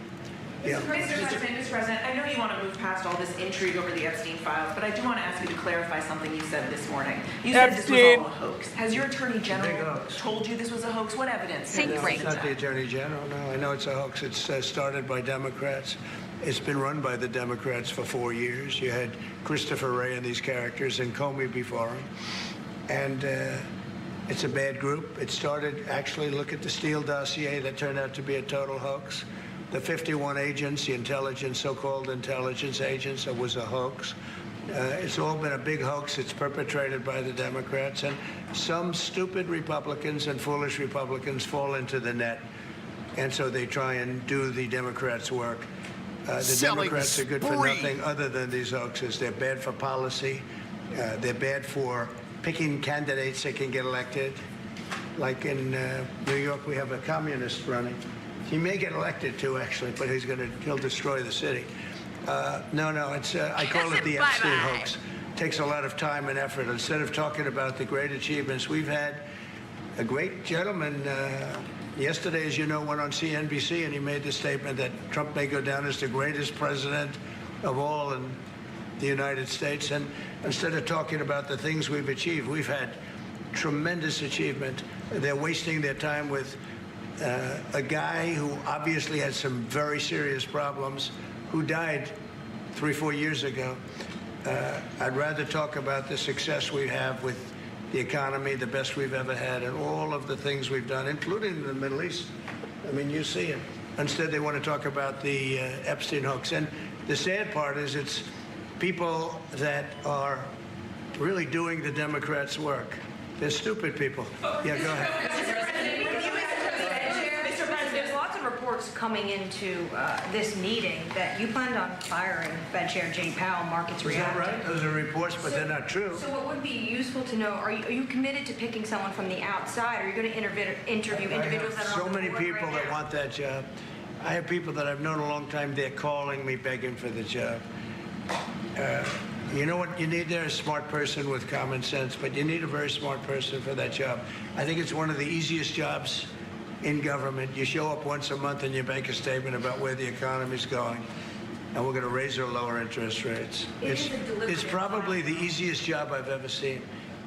Yeah. Mr. President, I know you want to move past all this intrigue over the Epstein files, but I do want to ask you to clarify something you said this morning. You said this was all a hoax. Has your Attorney General told you this was a hoax? What evidence? No, it's not the Attorney General. No, I know it's a hoax. It's started by Democrats. It's been run by the Democrats for 4 years. You had Christopher Wray and these characters and Comey before him. And it's a bad group. It started, actually, look at the Steele dossier that turned out to be a total hoax. The 51 agents, the intelligence, so-called intelligence agents, it was a hoax. It's all been a big hoax. It's perpetrated by the Democrats. And some stupid Republicans and foolish Republicans fall into the net. And so they try and do the Democrats' work. The Democrats are good for nothing other than these hoaxes. They're bad for policy. They're bad for picking candidates that can get elected. Like in New York, we have a communist running. He may get elected too, actually, but he'll destroy the city. No, it's I call it the Epstein hoax. It takes a lot of time and effort. Instead of talking about the great achievements, we've had a great gentleman. Yesterday, as you know, went on CNBC and he made the statement that Trump may go down as the greatest president of all in the United States. And instead of talking about the things we've achieved, we've had tremendous achievement. They're wasting their time with a guy who obviously had some very serious problems, who died 3-4 years ago. I'd rather talk about the success we have with the economy, the best we've ever had, and all of the things we've done, including the Middle East. I mean, you see it. Instead, they want to talk about the Epstein hoax. And the sad part is it's people that are really doing the Democrats' work. They're stupid people. Yeah, go ahead. Mr. President, there's lots of reports coming into this meeting that you planned on firing Fed Chair Jay Powell. Markets Is that reacted. right? Those are reports, but they're not true. So what would be useful to know, are you committed to picking someone from the outside? Are you going to interview individuals that are so on the many board people right that now? want that job. I have people that I've known a long time. They're calling me, begging for the job. You know what you need there? A smart person with common sense, but you need a very smart person for that job. I think it's one of the easiest jobs in government. You show up once a month and you make a statement about where the economy's going, and we're going to raise or lower interest rates. It's probably the easiest job I've ever seen.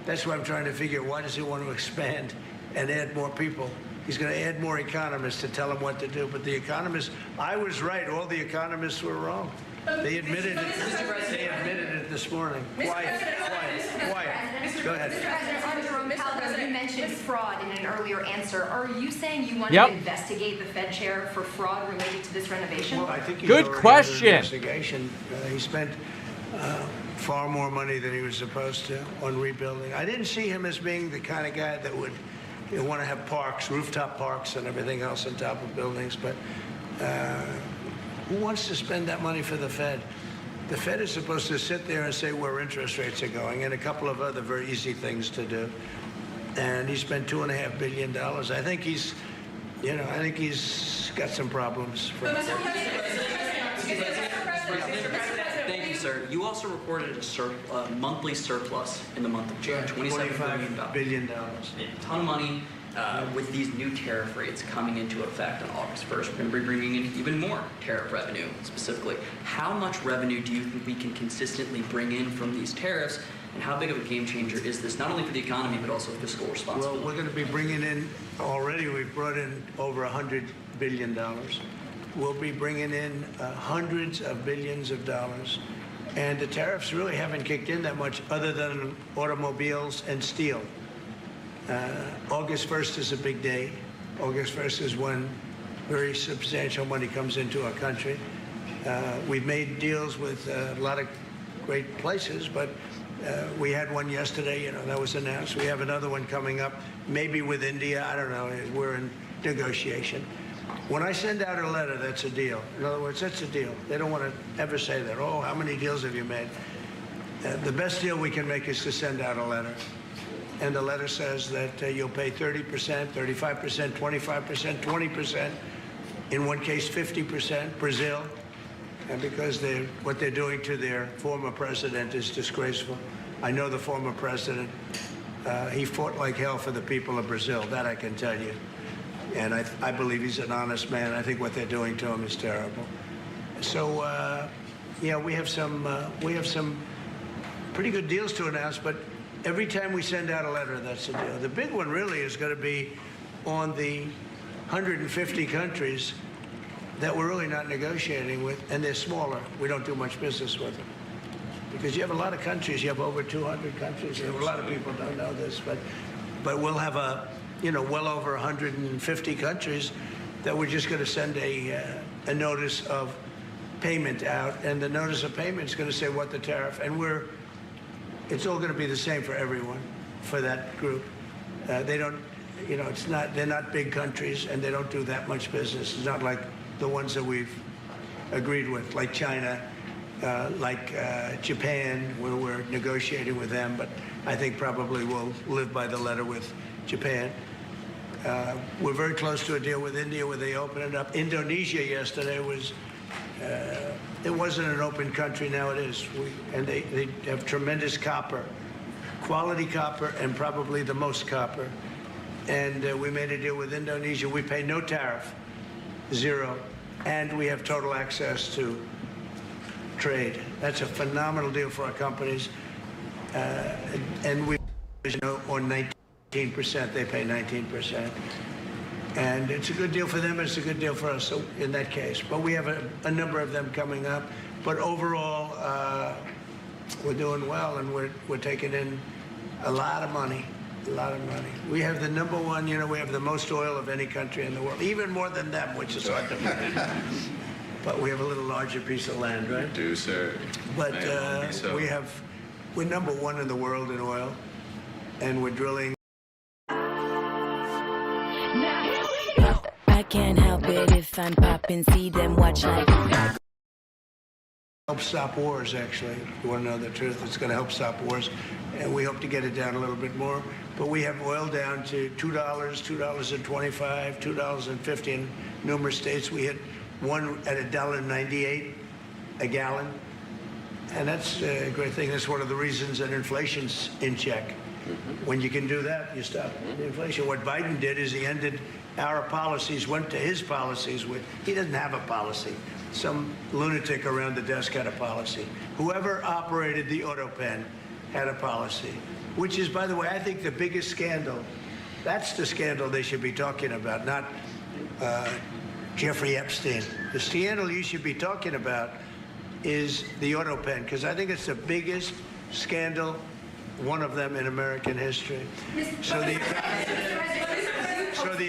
That's why I'm trying to figure, why does he want to expand and add more people? He's going to add more economists to tell him what to do. But the economists, I was right. All the economists were wrong. They admitted it. They admitted it this morning. Quiet. Go ahead. Mr. President, on Jerome Powell, you mentioned fraud in an earlier answer. Are you saying you want Yep. to investigate the Fed chair for fraud related to this renovation? Well, I think he's Good already question. under investigation. He spent far more money than he was supposed to on rebuilding. I didn't see him as being the kind of guy that would want to have parks, rooftop parks, and everything else on top of buildings. But who wants to spend that money for the Fed? The Fed is supposed to sit there and say where interest rates are going, and a couple of other very easy things to do. And he spent $2.5 billion. I think he's got some problems. Thank you, sir. You also reported a monthly surplus in the month of June, $25 billion. A ton of money. With these new tariff rates coming into effect on August 1st, we're going to be bringing in even more tariff revenue specifically. How much revenue do you think we can consistently bring in from these tariffs, and how big of a game changer is this, not only for the economy, but also fiscal responsibility? Well, we're going to be bringing in, already we've brought in over $100 billion. We'll be bringing in hundreds of billions of dollars. And the tariffs really haven't kicked in that much other than automobiles and steel. August 1st is a big day. August 1st is when very substantial money comes into our country. We've made deals with a lot of great places, but we had one yesterday, that was announced. We have another one coming up, maybe with India. I don't know. We're in negotiation. When I send out a letter, that's a deal. In other words, that's a deal. They don't want to ever say that. Oh, how many deals have you made? The best deal we can make is to send out a letter. And the letter says that you'll pay 30%, 35%, 25%, 20%, in one case 50%, Brazil. And because what they're doing to their former president is disgraceful. I know the former president. He fought like hell for the people of Brazil, that I can tell you. And I believe he's an honest man. I think what they're doing to him is terrible. So, we have some pretty good deals to announce, but every time we send out a letter, that's the deal. The big one really is going to be on the 150 countries that we're really not negotiating with, and they're smaller. We don't do much business with them. Because you have a lot of countries, you have over 200 countries. A lot of people don't know this, but we'll have well over 150 countries that we're just going to send a notice of payment out, and the notice of payment is going to say what the tariff, and it's all going to be the same for everyone, for that group. They don't, they're not big countries, and they don't do that much business. It's not like the ones that we've agreed with, like China, like Japan, where we're negotiating with them, but I think probably we'll live by the letter with Japan. We're very close to a deal with India where they open it up. Indonesia yesterday was, it wasn't an open country, now it is. And they have tremendous copper, quality copper, and probably the most copper. And we made a deal with Indonesia. We pay no tariff, zero, and we have total access to trade. That's a phenomenal deal for our companies. And we, on 19%, they pay 19%. And it's a good deal for them, it's a good deal for us in that case. But we have a number of them coming up. But overall, we're doing well, and we're taking in a lot of money. A lot of money. We have the number one, we have the most oil of any country in the world, even more than them, which is hard to believe. But we have a little larger piece of land, right? We do, sir. But so. we're number one in the world in oil, and we're drilling. I can't help it if I'm popping, see them watch like. Help stop wars, actually. If you want to know the truth, it's going to help stop wars. And we hope to get it down a little bit more. But we have oil down to $2, $2.25, $2.50 in numerous states. We hit one at $1.98 a gallon. And that's a great thing. That's one of the reasons that inflation's in check. When you can do that, you stop the inflation. What Biden did is he ended our policies, went to his policies. He doesn't have a policy. Some lunatic around the desk had a policy. Whoever operated the auto pen had a policy, which is, by the way, I think the biggest scandal. That's the scandal they should be talking about, not Jeffrey Epstein. The scandal you should be talking about is the auto pen, because I think it's the biggest scandal, one of them in American history. So the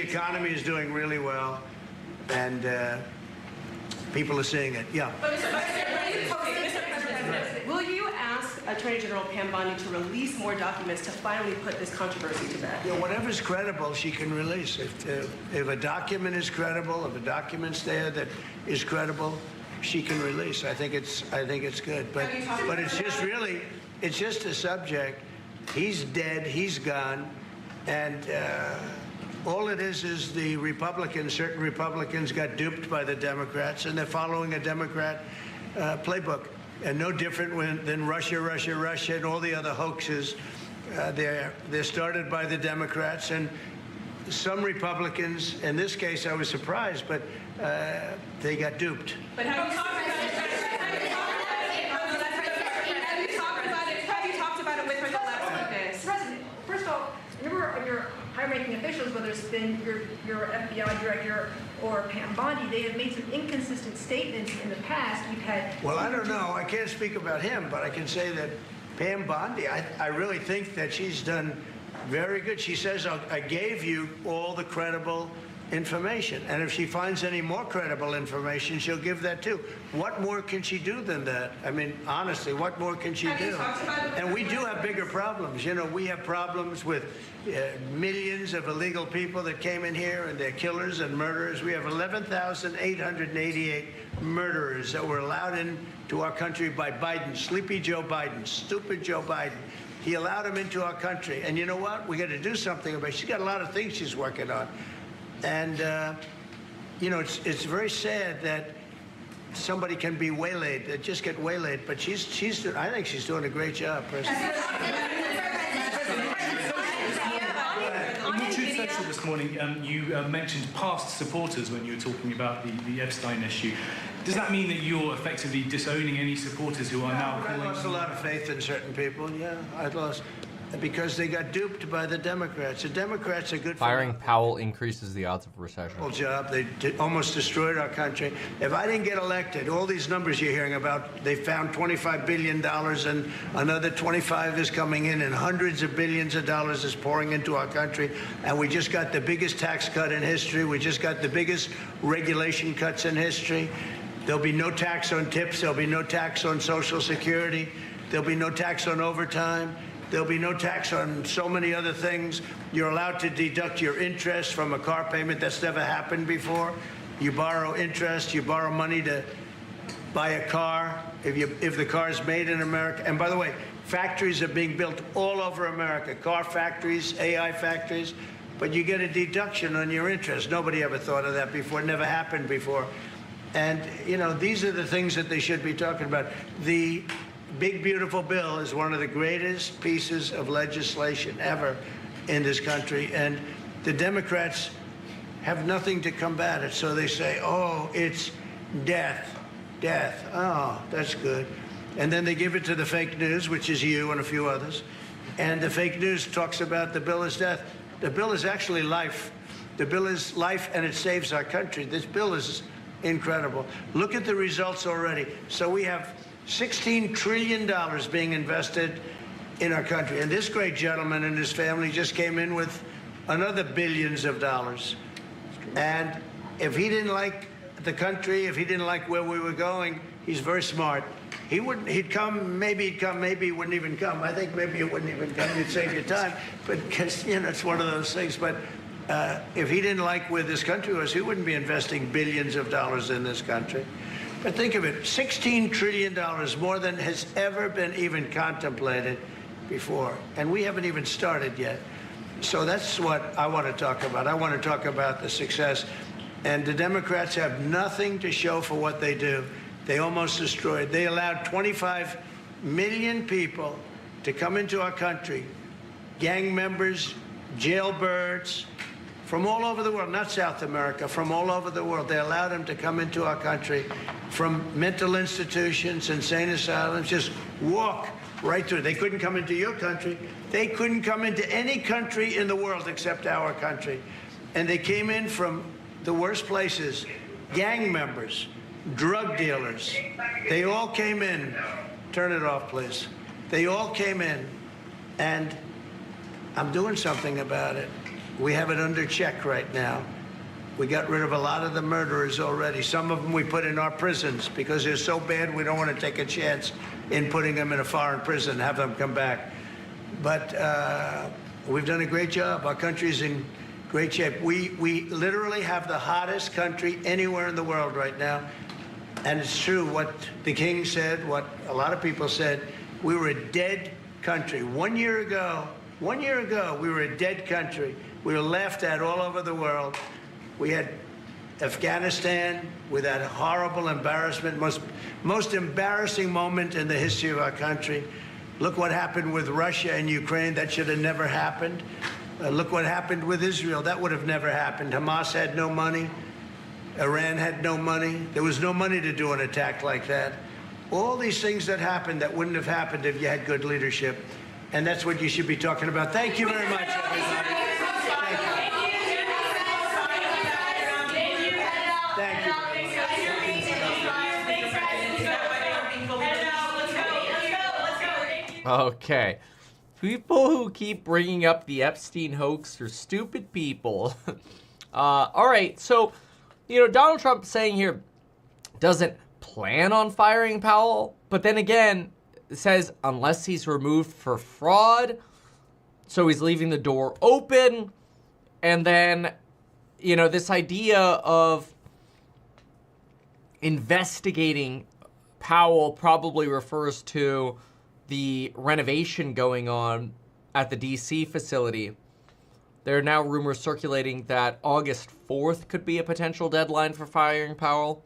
economy is doing really well, and people are seeing it. Yeah. Will you ask Attorney General Pam Bondi to release more documents to finally put this controversy to bed? Yeah, whatever's credible, she can release. If a document is credible, if a document's there that is credible, she can release. I think it's good. But it's just a subject. He's dead. He's gone, and all it is the Republicans. Certain Republicans got duped by the Democrats, and they're following a Democrat playbook. And no different than Russia, and all the other hoaxes. They're started by the Democrats, and some Republicans. In this case, I was surprised, but they got duped. But have you talked about it with her the last week? President, first of all, remember your high-ranking officials, whether it's been your FBI director or Pam Bondi, they have made some inconsistent statements in the past. We've had. Well, I don't know. I can't speak about him, but I can say that Pam Bondi, I really think that she's done very good. She says, I gave you all the credible information, and if she finds any more credible information, she'll give that too. What more can she do than that? I mean, honestly, what more can she do? And we do have bigger problems. We have problems with millions of illegal people that came in here, and they're killers and murderers. We have 11,888 murderers that were allowed into our country by Biden, sleepy Joe Biden, stupid Joe Biden. He allowed them into our country. And you know what? We got to do something about it. She's got a lot of things she's working on. And, it's very sad that somebody can be waylaid, that just get waylaid. But I think she's doing a great job, President. In your Truth Social this morning, you mentioned past supporters when you were talking about the Epstein issue. Does that mean that you're effectively disowning any supporters who are now calling? I lost a lot of faith in certain people, I lost. Because they got duped by the Democrats. The Democrats are good. Firing Powell increases the odds of recession. Job. They almost destroyed our country. If I didn't get elected, all these numbers you're hearing about, they found $25 billion and another 25 is coming in, and hundreds of billions of dollars is pouring into our country. And we just got the biggest tax cut in history. We just got the biggest regulation cuts in history. There'll be no tax on tips. There'll be no tax on Social Security. There'll be no tax on overtime. There'll be no tax on so many other things. You're allowed to deduct your interest from a car payment. That's never happened before. You borrow interest. You borrow money to buy a car if the car is made in America. And by the way, factories are being built all over America. Car factories, AI factories. But you get a deduction on your interest. Nobody ever thought of that before. It never happened before. And, these are the things that they should be talking about. The Big Beautiful Bill is one of the greatest pieces of legislation ever in this country, and the Democrats have nothing to combat it. So they say, oh, it's death. Oh, that's good. And then they give it to the fake news, which is you and a few others, and the fake news talks about the bill is death. The bill is actually life. The bill is life, and it saves our country. This bill is incredible. Look at the results already. So we have $16 trillion being invested in our country. And this great gentleman and his family just came in with another billions of dollars. And if he didn't like the country, if he didn't like where we were going, he's very smart. He'd come, maybe he'd come, maybe he wouldn't even come. I think maybe he wouldn't even come. You'd save your time. But, because, it's one of those things. But if he didn't like where this country was, he wouldn't be investing billions of dollars in this country. But think of it, $16 trillion, more than has ever been even contemplated before. And we haven't even started yet. So that's what I want to talk about. I want to talk about the success. And the Democrats have nothing to show for what they do. They almost destroyed. They allowed 25 million people to come into our country, gang members, jailbirds, from all over the world, not South America, from all over the world. They allowed them to come into our country from mental institutions, insane asylums, just walk right through. They couldn't come into your country. They couldn't come into any country in the world except our country. And they came in from the worst places, gang members, drug dealers. They all came in. Turn it off, please. They all came in, and I'm doing something about it. We have it under check right now. We got rid of a lot of the murderers already. Some of them we put in our prisons because they're so bad we don't want to take a chance in putting them in a foreign prison, have them come back. But we've done a great job. Our country's in great shape. We literally have the hottest country anywhere in the world right now. And it's true what the king said, what a lot of people said. We were a dead country. 1 year ago, we were a dead country. We were laughed at all over the world. We had Afghanistan with that horrible embarrassment, most embarrassing moment in the history of our country. Look what happened with Russia and Ukraine. That should have never happened. Look what happened with Israel. That would have never happened. Hamas had no money. Iran had no money. There was no money to do an attack like that. All these things that happened that wouldn't have happened if you had good leadership. And that's what you should be talking about. Thank you very much, everybody. Thank you. Okay. People who keep bringing up the Epstein hoax are stupid people. All right, so, Donald Trump saying here doesn't plan on firing Powell, but then again, says unless he's removed for fraud, so he's leaving the door open, and then, this idea of investigating Powell probably refers to the renovation going on at the D.C. facility. There are now rumors circulating that August 4th could be a potential deadline for firing Powell.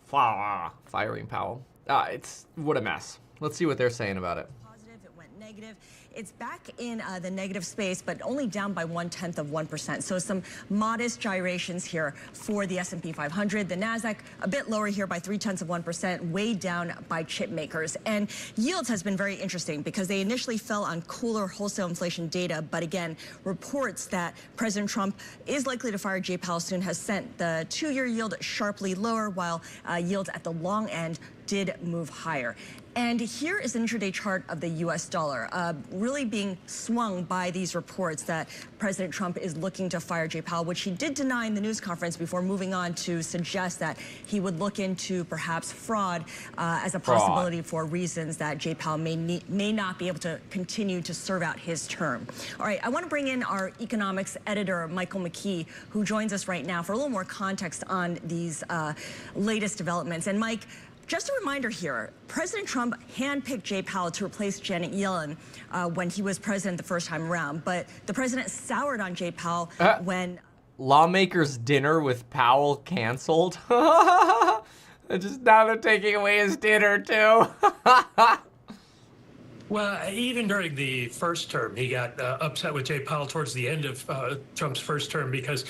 Firing Powell. It's what a mess. Let's see what they're saying about it. Positive, it went negative. It's back in the negative space, but only down by 0.1%. So some modest gyrations here for the S&P 500. The Nasdaq a bit lower here by 0.3%, weighed down by chip makers. And yields has been very interesting because they initially fell on cooler wholesale inflation data, but again, reports that President Trump is likely to fire Jay Powell soon has sent the 2-year yield sharply lower, while yields at the long end did move higher. And here is an intraday chart of the U.S. dollar, really being swung by these reports that President Trump is looking to fire Jay Powell, which he did deny in the news conference before moving on to suggest that he would look into perhaps fraud as a possibility for reasons that Jay Powell may not be able to continue to serve out his term. All right, I want to bring in our economics editor, Michael McKee, who joins us right now for a little more context on these latest developments. And Mike, just a reminder here, President Trump handpicked Jay Powell to replace Janet Yellen when he was president the first time around, but the president soured on Jay Powell when... Lawmakers' dinner with Powell canceled. Just now they're taking away his dinner, too. Well, even during the first term, he got upset with Jay Powell towards the end of Trump's first term because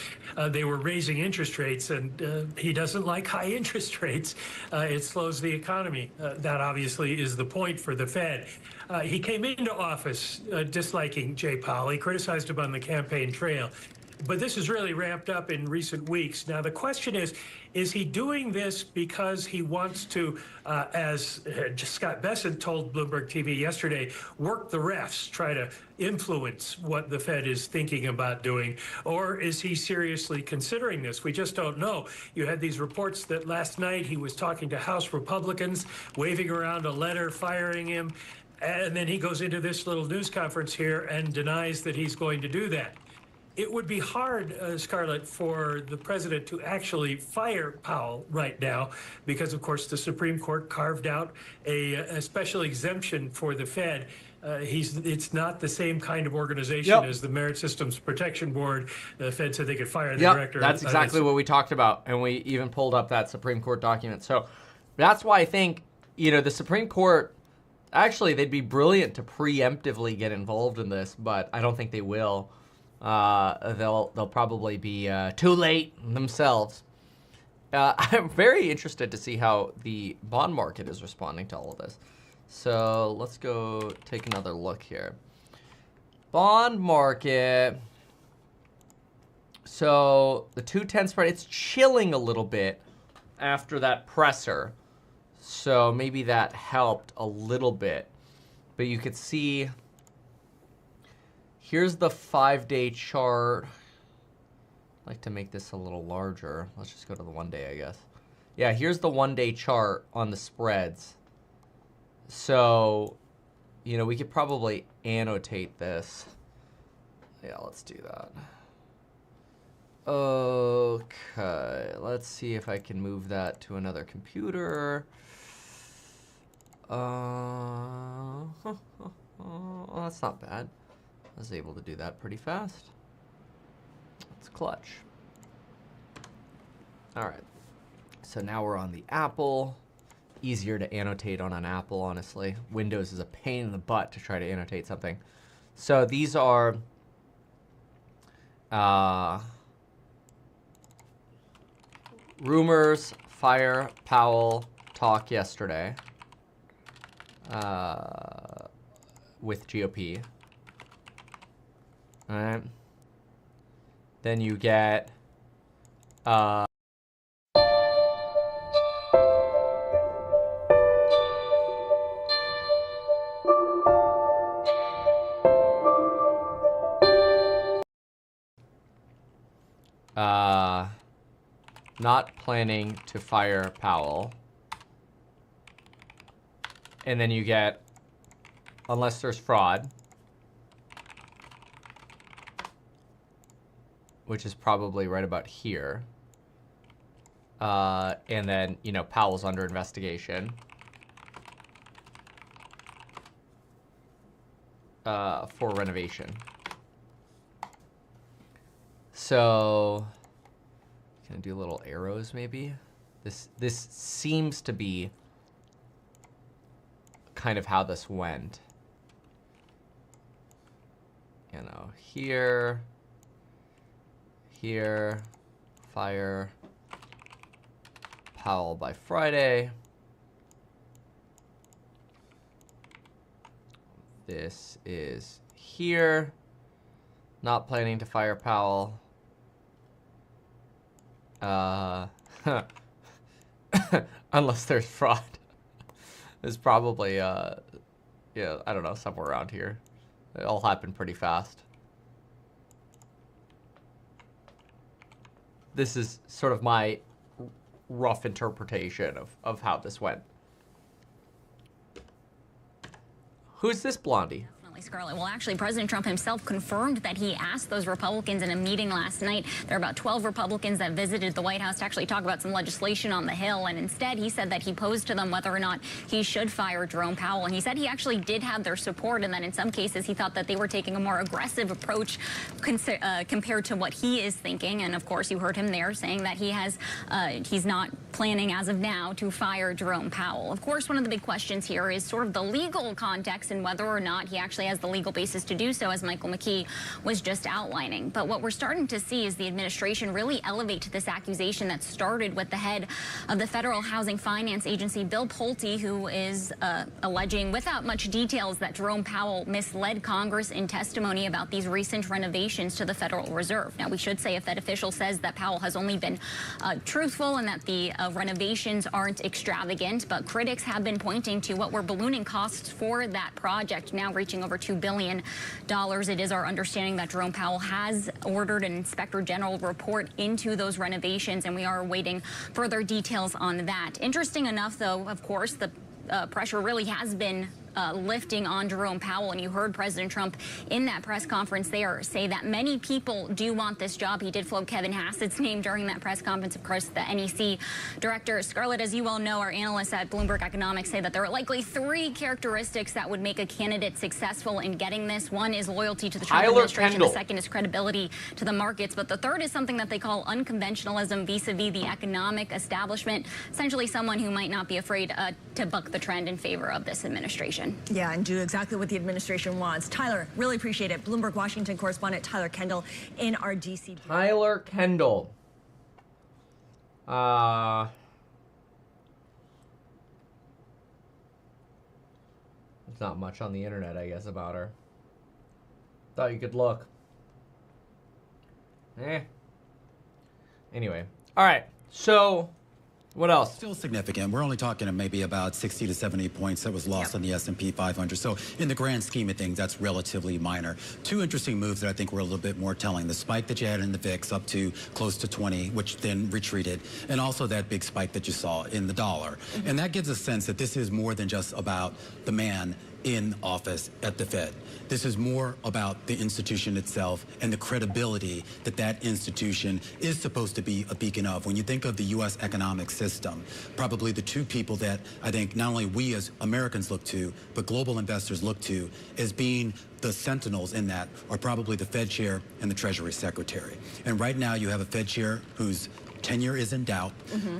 they were raising interest rates, and he doesn't like high interest rates. It slows the economy. That obviously is the point for the Fed. He came into office disliking Jay Powell. He criticized him on the campaign trail. But this has really ramped up in recent weeks. Now, the question is he doing this because he wants to, as Scott Bessent told Bloomberg TV yesterday, work the refs, try to influence what the Fed is thinking about doing? Or is he seriously considering this? We just don't know. You had these reports that last night he was talking to House Republicans, waving around a letter, firing him, and then he goes into this little news conference here and denies that he's going to do that. It would be hard, Scarlett, for the president to actually fire Powell right now because, of course, the Supreme Court carved out a special exemption for the Fed. It's not the same kind of organization as the Merit Systems Protection Board. The Fed said they could fire the director. That's exactly what we talked about, and we even pulled up that Supreme Court document. So that's why I think, the Supreme Court, actually, they'd be brilliant to preemptively get involved in this, but I don't think they will. They'll probably be too late themselves. I'm very interested to see how the bond market is responding to all of this. So let's go take another look here. Bond market. So the 2-10 spread, it's chilling a little bit after that presser. So maybe that helped a little bit. But you could see, here's the 5-day chart. I'd like to make this a little larger. Let's just go to the 1-day, I guess. Yeah, here's the 1-day chart on the spreads. So, we could probably annotate this. Yeah, let's do that. Okay, let's see if I can move that to another computer. Well, that's not bad. I was able to do that pretty fast. It's clutch. All right. So now we're on the Apple. Easier to annotate on an Apple, honestly. Windows is a pain in the butt to try to annotate something. So these are rumors, fire, Powell talk yesterday with GOP. All right. Then you get not planning to fire Powell. And then you get, unless there's fraud, which is probably right about here. And then, Powell's under investigation. For renovation. So, can I do little arrows maybe? This seems to be kind of how this went. Here, fire Powell by Friday. This is here. Not planning to fire Powell. Unless there's fraud. It's probably, I don't know, somewhere around here. It all happened pretty fast. This is sort of my rough interpretation of how this went. Who's this blondie? Scarlett. Well, actually, President Trump himself confirmed that he asked those Republicans in a meeting last night. There are about 12 Republicans that visited the White House to actually talk about some legislation on the Hill. And instead, he said that he posed to them whether or not he should fire Jerome Powell. And he said he actually did have their support. And then in some cases, he thought that they were taking a more aggressive approach compared to what he is thinking. And of course, you heard him there saying that he's not planning as of now to fire Jerome Powell. Of course, one of the big questions here is sort of the legal context and whether or not he actually obviously has the legal basis to do so, as Michael McKee was just outlining. But what we're starting to see is the administration really elevate this accusation that started with the head of the Federal Housing Finance Agency, Bill Pulte, who is alleging, without much details, that Jerome Powell misled Congress in testimony about these recent renovations to the Federal Reserve. Now, we should say if that official says that Powell has only been truthful and that the renovations aren't extravagant, but critics have been pointing to what were ballooning costs for that project, now reaching over $2 billion. It is our understanding that Jerome Powell has ordered an inspector general report into those renovations, and we are awaiting further details on that. Interesting enough, though, of course, the pressure really has been lifting on Jerome Powell, and you heard President Trump in that press conference there say that many people do want this job. He did float Kevin Hassett's name during that press conference, of course, the NEC director. Scarlett, as you well know, our analysts at Bloomberg Economics say that there are likely 3 characteristics that would make a candidate successful in getting this. One is loyalty to the Trump administration. The second is credibility to the markets. But the third is something that they call unconventionalism vis-a-vis the economic establishment, essentially someone who might not be afraid to buck the trend in favor of this administration. Yeah, and do exactly what the administration wants. Tyler, really appreciate it. Bloomberg Washington correspondent Tyler Kendall in our D.C. Tyler Kendall. There's not much on the internet, I guess, about her. Thought you could look. Anyway. All right. So, what else? Still significant. We're only talking maybe about 60 to 70 points that was lost on the S&P 500. So in the grand scheme of things, that's relatively minor. 2 interesting moves that I think were a little bit more telling. The spike that you had in the VIX up to close to 20, which then retreated, and also that big spike that you saw in the dollar. And that gives a sense that this is more than just about the man in office at the Fed. This is more about the institution itself and the credibility that that institution is supposed to be a beacon of. When you think of the U.S. economic system, probably the 2 people that I think not only we as Americans look to, but global investors look to as being the sentinels in that are probably the Fed chair and the Treasury Secretary. And right now you have a Fed chair whose tenure is in doubt.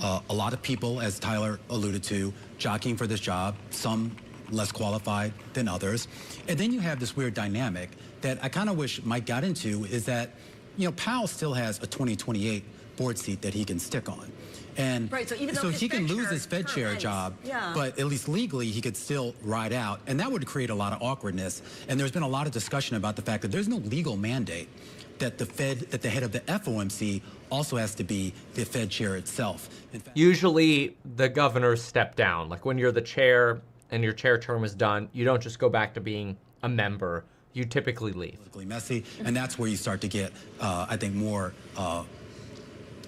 A lot of people, as Tyler alluded to, jockeying for this job, some less qualified than others. And then you have this weird dynamic that I kind of wish Mike got into, is that, you know, Powell still has a 2028 board seat that he can stick on. And right, so he can lose his Fed chair job, but at least legally he could still ride out. And that would create a lot of awkwardness. And there's been a lot of discussion about the fact that there's no legal mandate that the head of the FOMC also has to be the Fed chair itself. Usually the governors step down. Like when you're the chair and your chair term is done, you don't just go back to being a member. You typically leave. Messy, and that's where you start to get, I think, more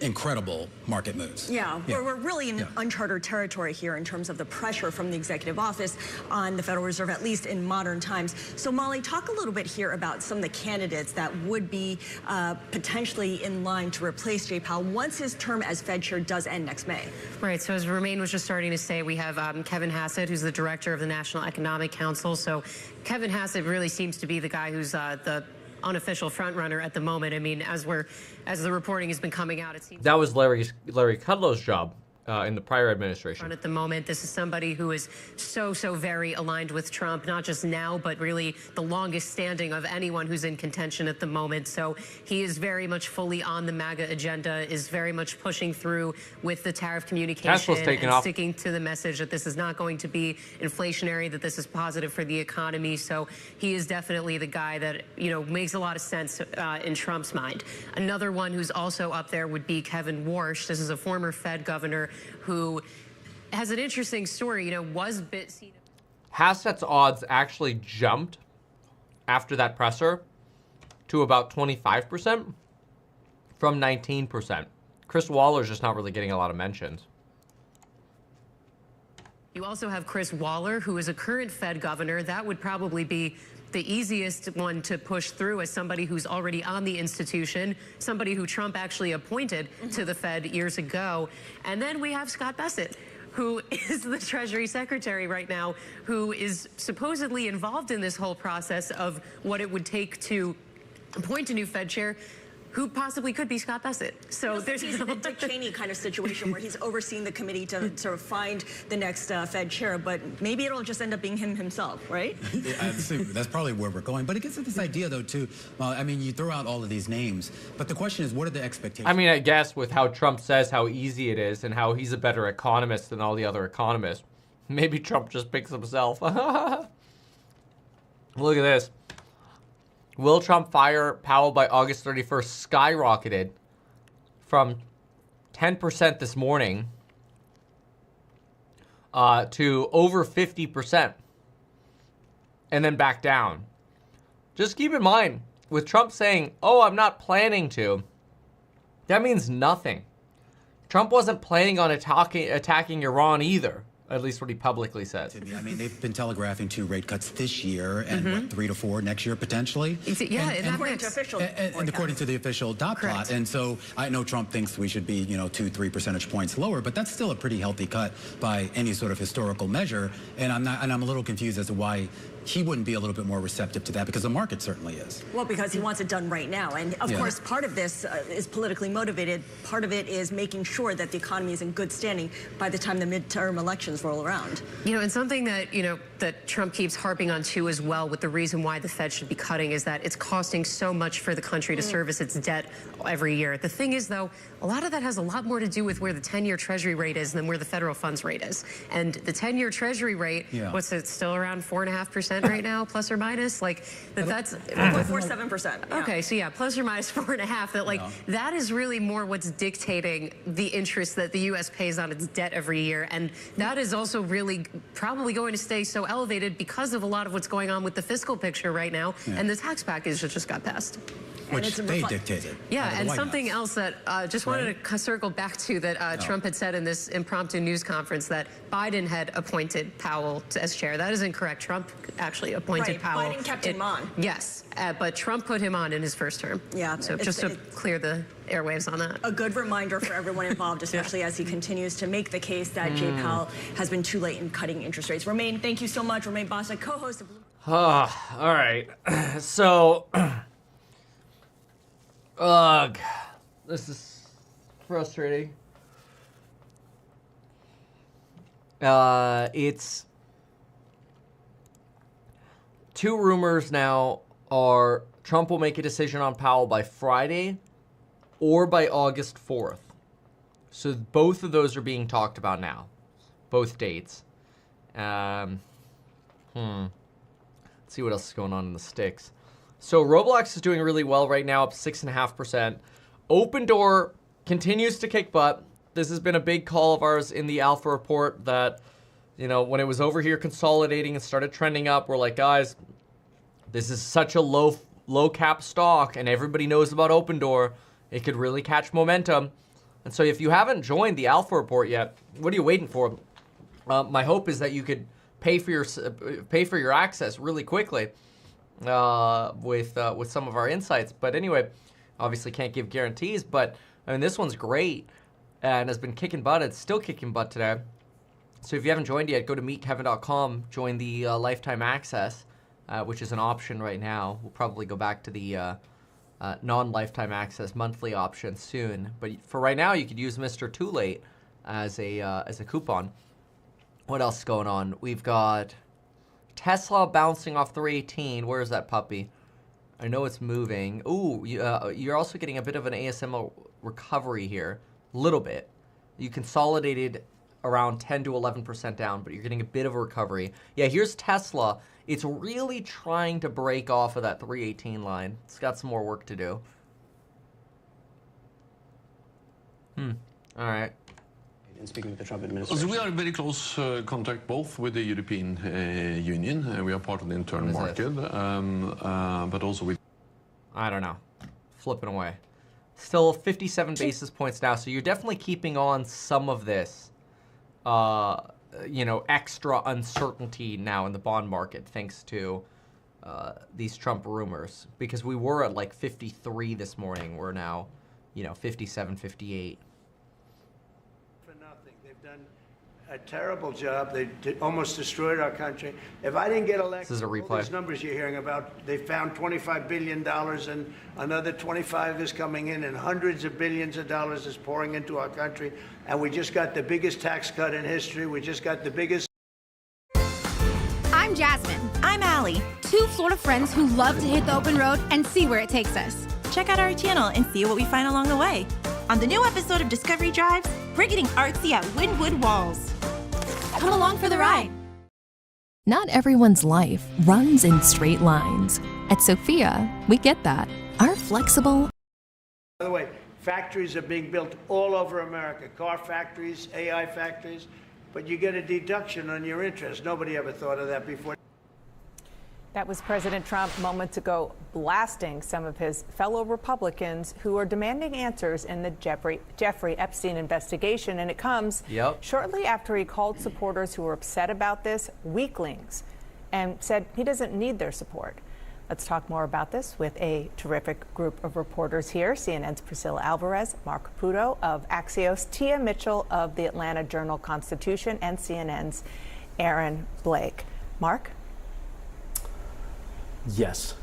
incredible market moves. Yeah, we're really in uncharted territory here in terms of the pressure from the executive office on the Federal Reserve, at least in modern times. So Molly, talk a little bit here about some of the candidates that would be potentially in line to replace Jay Powell once his term as Fed chair does end next May. Right, so as Romaine was just starting to say, we have Kevin Hassett, who's the director of the National Economic Council. So Kevin Hassett really seems to be the guy who's the unofficial front runner at the moment. I mean, as the reporting has been coming out, it seems that was Larry Kudlow's job in the prior administration. At the moment, this is somebody who is so very aligned with Trump, not just now, but really the longest standing of anyone who's in contention at the moment. So he is very much fully on the MAGA agenda, is very much pushing through with the tariff communication and sticking to the message that this is not going to be inflationary, that this is positive for the economy. So he is definitely the guy that, you know, makes a lot of sense in Trump's mind. Another one who's also up there would be Kevin Warsh. This is a former Fed governor who has an interesting story, you know, was seen. Hassett's odds actually jumped after that presser to about 25% from 19%. Chris Waller's just not really getting a lot of mentions. You also have Chris Waller, who is a current Fed governor. That would probably be the easiest one to push through as somebody who's already on the institution, somebody who Trump actually appointed to the Fed years ago. And then we have Scott Bessent, who is the Treasury Secretary right now, who is supposedly involved in this whole process of what it would take to appoint a new Fed chair, who possibly could be Scott Bassett. So there's a Dick Cheney kind of situation where he's overseeing the committee to sort of find the next Fed chair, but maybe it'll just end up being him himself, right? That's probably where we're going. But it gets to this idea, though, too. I mean, you throw out all of these names, but the question is, what are the expectations? I mean, I guess with how Trump says how easy it is and how he's a better economist than all the other economists, maybe Trump just picks himself. Look at this. Will Trump fire Powell by August 31st skyrocketed from 10% this morning to over 50% and then back down. Just keep in mind, with Trump saying, oh, I'm not planning to, that means nothing. Trump wasn't planning on attacking Iran either. At least what he publicly says. I mean, they've been telegraphing 2 rate cuts this year and what, 3 to 4 next year potentially. Yeah, and according to official and according to the official dot plot. And so I know Trump thinks we should be, 2-3 percentage points lower, but that's still a pretty healthy cut by any sort of historical measure. And I'm a little confused as to why he wouldn't be a little bit more receptive to that, because the market certainly is. Well, because he wants it done right now. And of course, part of this is politically motivated. Part of it is making sure that the economy is in good standing by the time the midterm elections roll around. And something that, that Trump keeps harping on too as well, with the reason why the Fed should be cutting, is that it's costing so much for the country to service its debt every year. The thing is, though, a lot of that has a lot more to do with where the 10-year Treasury rate is than where the federal funds rate is. And the 10-year Treasury rate, what's it, still around 4.5% right now, plus or minus? Like, that's 4.47%. Okay, so yeah, plus or minus 4.5%. That, like, that is really more what's dictating the interest that the U.S. pays on its debt every year. And that is also really probably going to stay so elevated because of a lot of what's going on with the fiscal picture right now and the tax package that just got passed. Which they dictated. Yeah, and something else that just wanted to circle back to that Trump had said in this impromptu news conference, that Biden had appointed Powell as chair. That is incorrect. Trump actually appointed Powell. Biden kept him on. Yes, but Trump put him on in his first term. Yeah. So just to clear the airwaves on that. A good reminder for everyone involved, especially as he continues to make the case that Jay Powell has been too late in cutting interest rates. Romaine, thank you so much. Romaine Bossa, co-host of... All right. So... Ugh, this is frustrating. It's 2 rumors now are Trump will make a decision on Powell by Friday or by August 4th. So both of those are being talked about now, both dates. Let's see what else is going on in the sticks. So Roblox is doing really well right now, up 6.5%. Open Door continues to kick butt. This has been a big call of ours in the Alpha report that, when it was over here consolidating and started trending up, we're like, guys, this is such a low cap stock and everybody knows about Open Door. It could really catch momentum. And so if you haven't joined the Alpha report yet, what are you waiting for? My hope is that you could pay for your access really quickly. With some of our insights. But anyway, obviously can't give guarantees, but I mean, this one's great and has been kicking butt. It's still kicking butt today. So if you haven't joined yet, go to meetkevin.com, join the lifetime access, which is an option right now. We'll probably go back to the non-lifetime access monthly option soon. But for right now, you could use Mr. Too Late as a coupon. What else is going on? We've got Tesla bouncing off 318. Where is that puppy? I know it's moving. Ooh, you're also getting a bit of an ASM recovery here. A little bit. You consolidated around 10 to 11% down, but you're getting a bit of a recovery. Yeah, here's Tesla. It's really trying to break off of that 318 line. It's got some more work to do. All right. In speaking with the Trump administration? We are in very close contact both with the European Union. We are part of the internal market, but also with... I don't know. Flipping away. Still 57 basis points now, so you're definitely keeping on some of this, extra uncertainty now in the bond market thanks to these Trump rumors. Because we were at like 53 this morning. We're now, 57, 58. Done a terrible job. They almost destroyed our country. If I didn't get elected, This is a all replay. these numbers you're hearing about, they found $25 billion and another 25 is coming in and hundreds of billions of dollars is pouring into our country. And we just got the biggest tax cut in history. We just got the biggest. I'm Jasmine. I'm Allie. Two Florida friends who love to hit the open road and see where it takes us. Check out our channel and see what we find along the way. On the new episode of Discovery Drives, we're getting artsy at Wynwood Walls. Come along for the ride. Not everyone's life runs in straight lines. At Sophia, we get that. Our flexible... By the way, factories are being built all over America, car factories, AI factories, but you get a deduction on your interest. Nobody ever thought of that before. That was President Trump moments ago blasting some of his fellow Republicans who are demanding answers in the Jeffrey Epstein investigation. And it comes shortly after he called supporters who were upset about this weaklings and said he doesn't need their support. Let's talk more about this with a terrific group of reporters here. CNN's Priscilla Alvarez, Mark Caputo of Axios, Tia Mitchell of the Atlanta Journal-Constitution, and CNN's Aaron Blake. Mark? Yes.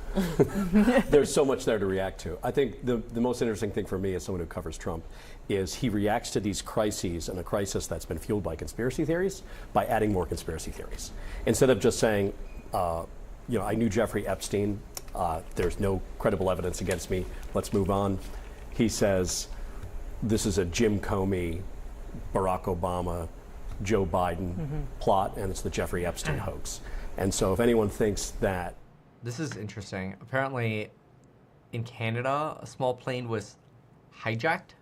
There's so much there to react to. I think the most interesting thing for me as someone who covers Trump is he reacts to these crises and a crisis that's been fueled by conspiracy theories by adding more conspiracy theories. Instead of just saying, I knew Jeffrey Epstein, there's no credible evidence against me, let's move on. He says, this is a Jim Comey, Barack Obama, Joe Biden plot, and it's the Jeffrey Epstein hoax. And so if anyone thinks that This is interesting. Apparently, in Canada, a small plane was hijacked.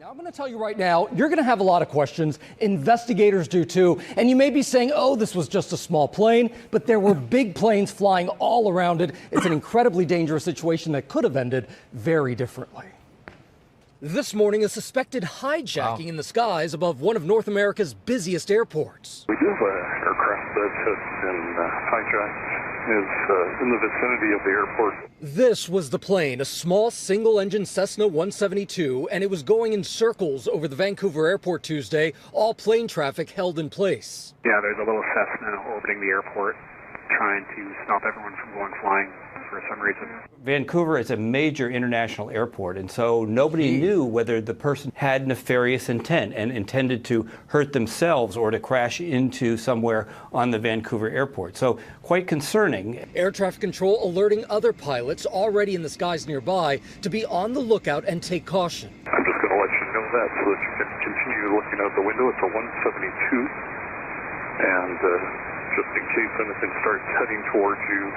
Now, I'm going to tell you right now, you're going to have a lot of questions. Investigators do too. And you may be saying, oh, this was just a small plane, but there were big planes flying all around it. It's an incredibly dangerous situation that could have ended very differently. This morning, a suspected hijacking in the skies above one of North America's busiest airports. We do have an aircraft that has been hijacked, is in the vicinity of the airport. This was the plane, a small single-engine Cessna 172, and it was going in circles over the Vancouver airport Tuesday, all plane traffic held in place. Yeah, there's a little Cessna orbiting the airport, trying to stop everyone from going flying for some reason. Vancouver is a major international airport, and so nobody knew whether the person had nefarious intent and intended to hurt themselves or to crash into somewhere on the Vancouver airport. So quite concerning. Air traffic control alerting other pilots already in the skies nearby to be on the lookout and take caution. I'm just going to let you know that so that you can continue looking out the window. It's a 172, and just in case anything starts heading towards you,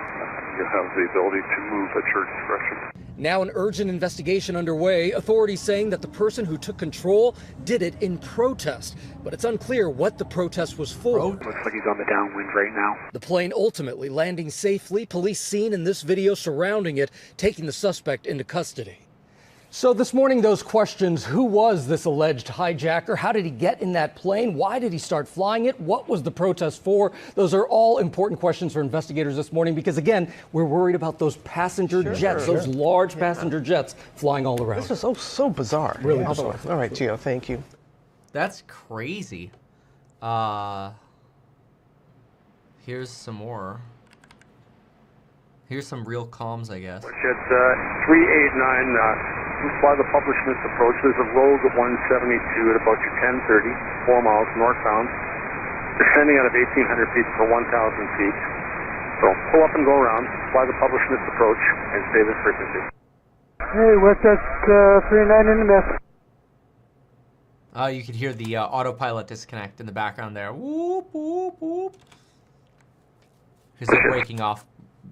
you have the ability to move at your discretion. Now an urgent investigation underway, authorities saying that the person who took control did it in protest, but it's unclear what the protest was for. Looks like he's on the downwind right now. The plane ultimately landing safely, police seen in this video surrounding it, taking the suspect into custody. So this morning, those questions: who was this alleged hijacker? How did he get in that plane? Why did he start flying it? What was the protest for? Those are all important questions for investigators this morning because, again, we're worried about those passenger jets, those large passenger jets flying all around. This is so bizarre. Really bizarre. All right, Gio, thank you. That's crazy. Here's some more. Here's some real comms, I guess. It's 389. Fly the publishment approach. There's a rogue at 172 at about your 1030, 4 miles northbound, descending out of 1,800 feet for 1,000 feet. So pull up and go around, fly the publishment approach, and stay this frequency. Hey, what's that 39 in the mess? You could hear the autopilot disconnect in the background there. Whoop, whoop, whoop. Because they're breaking off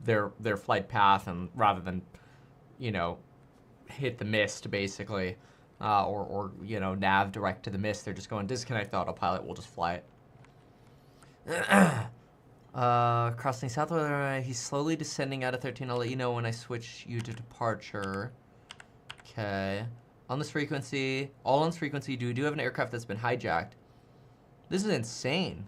their flight path, and rather than, hit the mist basically, or nav direct to the mist, they're just going disconnect the autopilot. We'll just fly it. Crossing south, he's slowly descending out of 13. I'll let you know when I switch you to departure. Okay. On this frequency, all on this frequency. We do have an aircraft that's been hijacked. This is insane.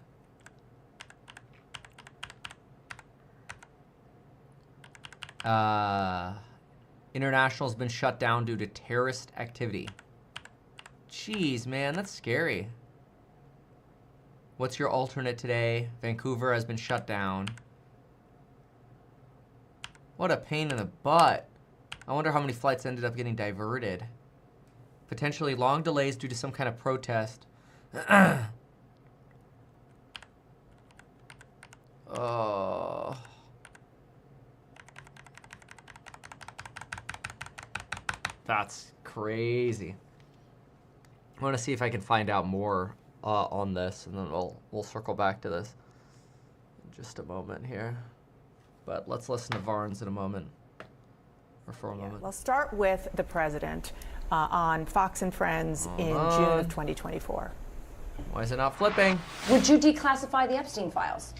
International has been shut down due to terrorist activity. Jeez, man, that's scary. What's your alternate today? Vancouver has been shut down. What a pain in the butt. I wonder how many flights ended up getting diverted. Potentially long delays due to some kind of protest. Oh. That's crazy. I want to see if I can find out more on this, and then we'll circle back to this in just a moment here. But let's listen to Varnes in a moment, or for a moment. We'll start with the president on Fox and Friends in June of 2024. Why is it not flipping? Would you declassify the Epstein files?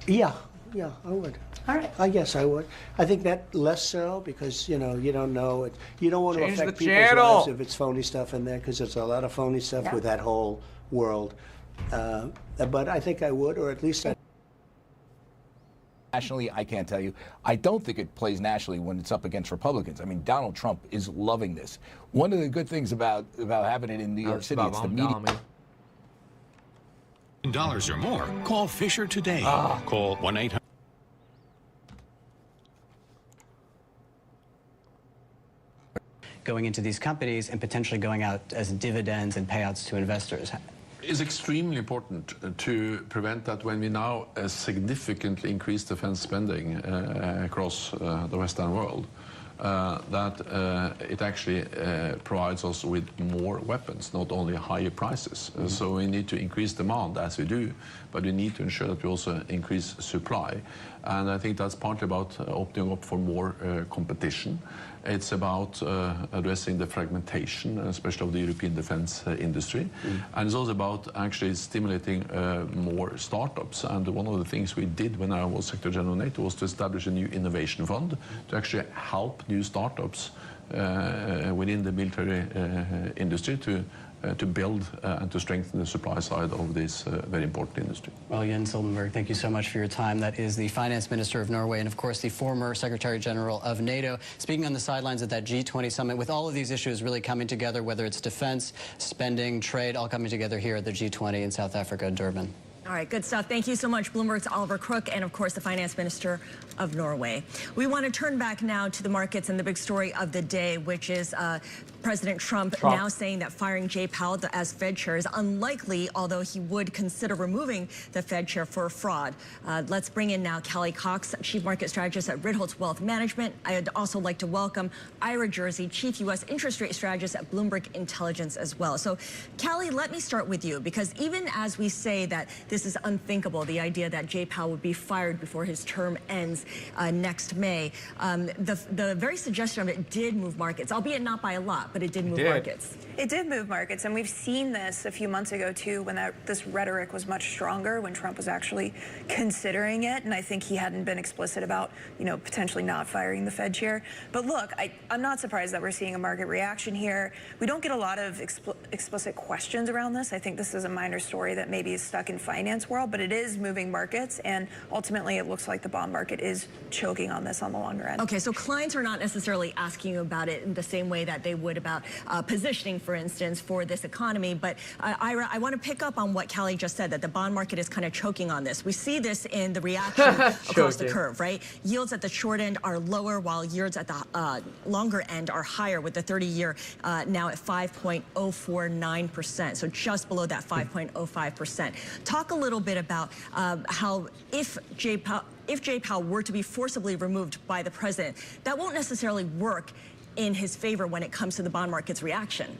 Yeah, I would. All right. I guess I would. I think that less so because, you don't know it. You don't want to Change affect the people's channel. lives if it's phony stuff in there because there's a lot of phony stuff with that whole world. But I think I would, or at least Nationally, I can't tell you. I don't think it plays nationally when it's up against Republicans. I mean, Donald Trump is loving this. One of the good things about having it in New York City, it's the media. $1 or more, call Fisher today. Call 1-800. Going into these companies and potentially going out as dividends and payouts to investors. It's extremely important to prevent that when we now significantly increase defense spending across the Western world, that it actually provides us with more weapons, not only higher prices. So we need to increase demand as we do, but we need to ensure that we also increase supply. And I think that's partly about opening up for more competition. It's about addressing the fragmentation, especially of the European defense industry. And it's also about actually stimulating more startups. And one of the things we did when I was Secretary General of NATO was to establish a new innovation fund to actually help new startups within the military industry to build and to strengthen the supply side of this very important industry. Well, Jens Stoltenberg, thank you so much for your time. That is the Finance Minister of Norway and, of course, the former Secretary General of NATO, speaking on the sidelines at that G20 summit with all of these issues really coming together, whether it's defense, spending, trade, all coming together here at the G20 in South Africa, Durban. All right, good stuff. Thank you so much, Bloomberg's Oliver Crook, and of course, the Finance Minister of Norway. We want to turn back now to the markets and the big story of the day, which is President Trump now saying that firing Jay Powell as Fed chair is unlikely, although he would consider removing the Fed chair for fraud. Let's bring in now Callie Cox, Chief Market Strategist at Ritholtz Wealth Management. I'd also like to welcome Ira Jersey, Chief U.S. Interest Rate Strategist at Bloomberg Intelligence as well. So, Callie, let me start with you, because even as we say that this is unthinkable, the idea that Jay Powell would be fired before his term ends next May, the very suggestion of it did move markets, albeit not by a lot, but it did move markets. It did move markets, and we've seen this a few months ago too, when this rhetoric was much stronger, when Trump was actually considering it, and I think he hadn't been explicit about, potentially not firing the Fed chair. But look, I'm not surprised that we're seeing a market reaction here. We don't get a lot of explicit questions around this. I think this is a minor story that maybe is stuck in finance world, but it is moving markets, and ultimately it looks like the bond market is choking on this on the longer end. Okay, so clients are not necessarily asking you about it in the same way that they would about positioning, for instance, for this economy. But Ira, I want to pick up on what Callie just said, that the bond market is kind of choking on this. We see this in the reaction across the curve, right? Yields at the short end are lower, while yields at the longer end are higher, with the 30-year now at 5.049%, so just below that 5.05%. Talk a little bit about how if Jay Powell were to be forcibly removed by the president, that won't necessarily work in his favor when it comes to the bond market's reaction.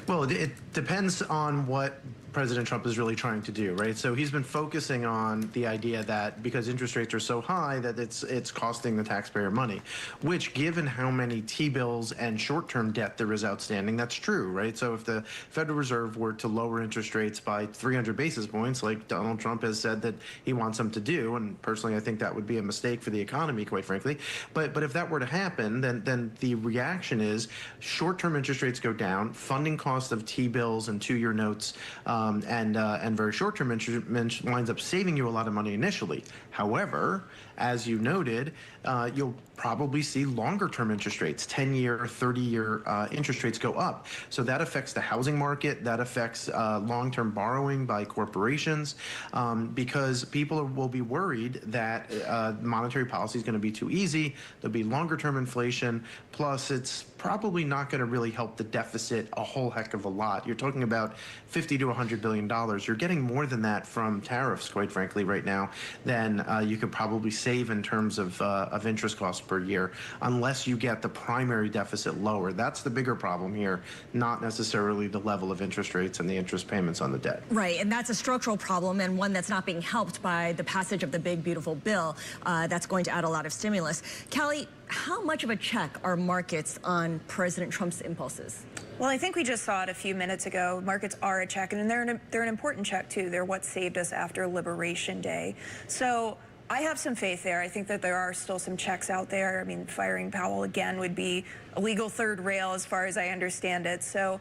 Well, it depends on what President Trump is really trying to do, right? So he's been focusing on the idea that because interest rates are so high that it's costing the taxpayer money, which, given how many T-bills and short-term debt there is outstanding, that's true, right? So if the Federal Reserve were to lower interest rates by 300 basis points, like Donald Trump has said that he wants them to do, and personally I think that would be a mistake for the economy, quite frankly, but if that were to happen, then the reaction is short-term interest rates go down, funding costs of T-bills and two-year notes and very short-term interest winds up saving you a lot of money initially. However, as you noted, you'll probably see longer-term interest rates, 10-year, 30-year interest rates go up. So that affects the housing market. That affects long-term borrowing by corporations because people will be worried that monetary policy is going to be too easy. There'll be longer-term inflation. Plus, it's probably not going to really help the deficit a whole heck of a lot. You're talking about $50 to $100 billion. You're getting more than that from tariffs, quite frankly, right now, than you could probably save in terms of interest costs per year, unless you get the primary deficit lower. That's the bigger problem here, not necessarily the level of interest rates and the interest payments on the debt. Right, and that's a structural problem and one that's not being helped by the passage of the big, beautiful bill that's going to add a lot of stimulus. Callie, how much of a check are markets on President Trump's impulses? Well, I think we just saw it a few minutes ago. Markets are a check, and they're an important check, too. They're what saved us after Liberation Day. So I have some faith there. I think that there are still some checks out there. I mean, firing Powell again would be a legal third rail as far as I understand it. So,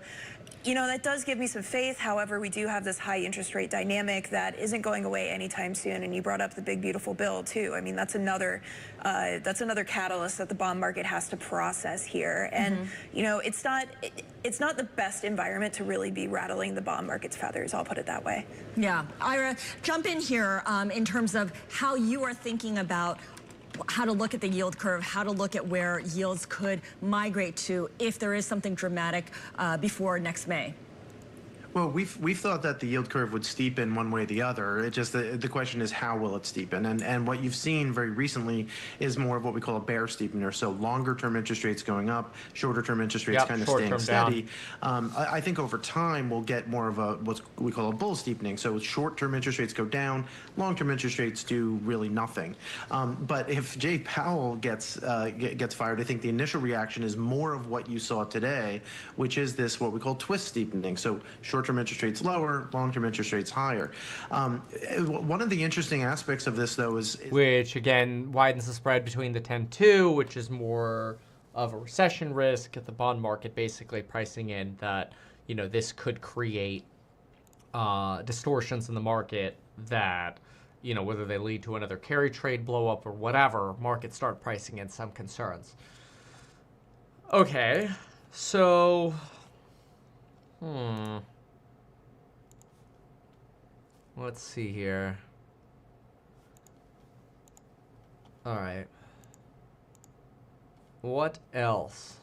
you know, that does give me some faith. However, we do have this high interest rate dynamic that isn't going away anytime soon. And you brought up the big, beautiful bill, too. I mean, that's another catalyst that the bond market has to process here. And, you know, it's not the best environment to really be rattling the bond market's feathers. I'll put it that way. Yeah. Ira, jump in here in terms of how you are thinking about how to look at the yield curve, how to look at where yields could migrate to if there is something dramatic before next May. Well, we've thought that the yield curve would steepen one way or the other. It just the question is how will it steepen? And what you've seen very recently is more of what we call a bear steepener. So longer term interest rates going up, shorter term interest rates kind of staying steady. I think over time we'll get more of a what we call a bull steepening. So short term interest rates go down, long term interest rates do really nothing. But if Jay Powell gets fired, I think the initial reaction is more of what you saw today, which is this what we call twist steepening. So short-term interest rates lower, long-term interest rates higher. One of the interesting aspects of this, though, is... Which, again, widens the spread between the 10-2, which is more of a recession risk at the bond market, basically pricing in that, you know, this could create distortions in the market that, you know, whether they lead to another carry trade blow up or whatever, markets start pricing in some concerns. Okay, so... Let's see here. All right. What else?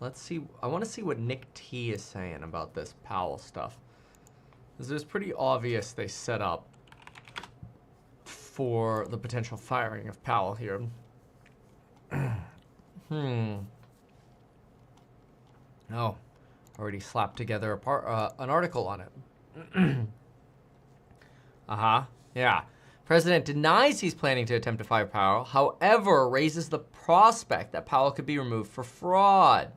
Let's see. I want to see what Nick T is saying about this Powell stuff. Because it's pretty obvious they set up for the potential firing of Powell here. Oh, already slapped together an article on it. Yeah. President denies he's planning to attempt to fire Powell, however, raises the prospect that Powell could be removed for fraud.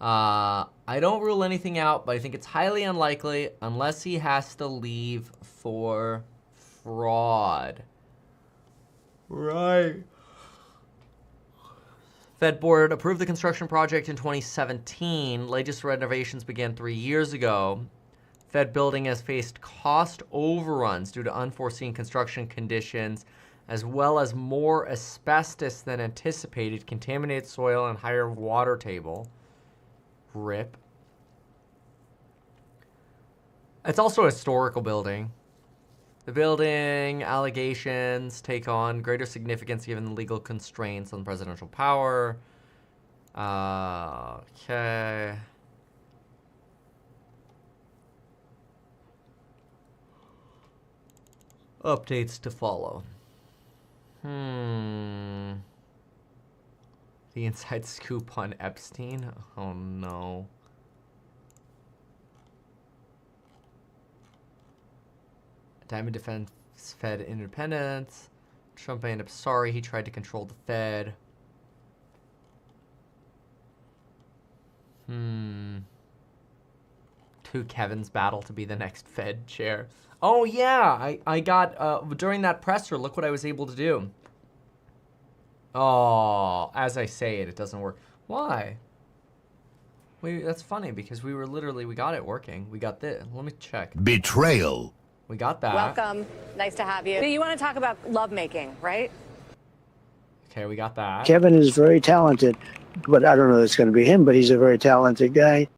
I don't rule anything out, but I think it's highly unlikely unless he has to leave for fraud. Right. Fed board approved the construction project in 2017. Latest renovations began 3 years ago. Fed building has faced cost overruns due to unforeseen construction conditions, as well as more asbestos than anticipated, contaminated soil, and higher water table. RIP. It's also a historical building. The building allegations take on greater significance given the legal constraints on presidential power. Okay. Updates to follow. The inside scoop on Epstein? Oh no. Diamond defense Fed independence. Trump ended up sorry he tried to control the Fed. To Kevin's battle to be the next Fed chair. Oh yeah, I got, during that presser, look what I was able to do. Oh, as I say it, it doesn't work. Why? That's funny because we got it working. We got this. Let me check. Betrayal. We got that. Welcome. Nice to have you. You want to talk about lovemaking, right? Okay, we got that. Kevin is very talented, but I don't know if it's going to be him, but he's a very talented guy.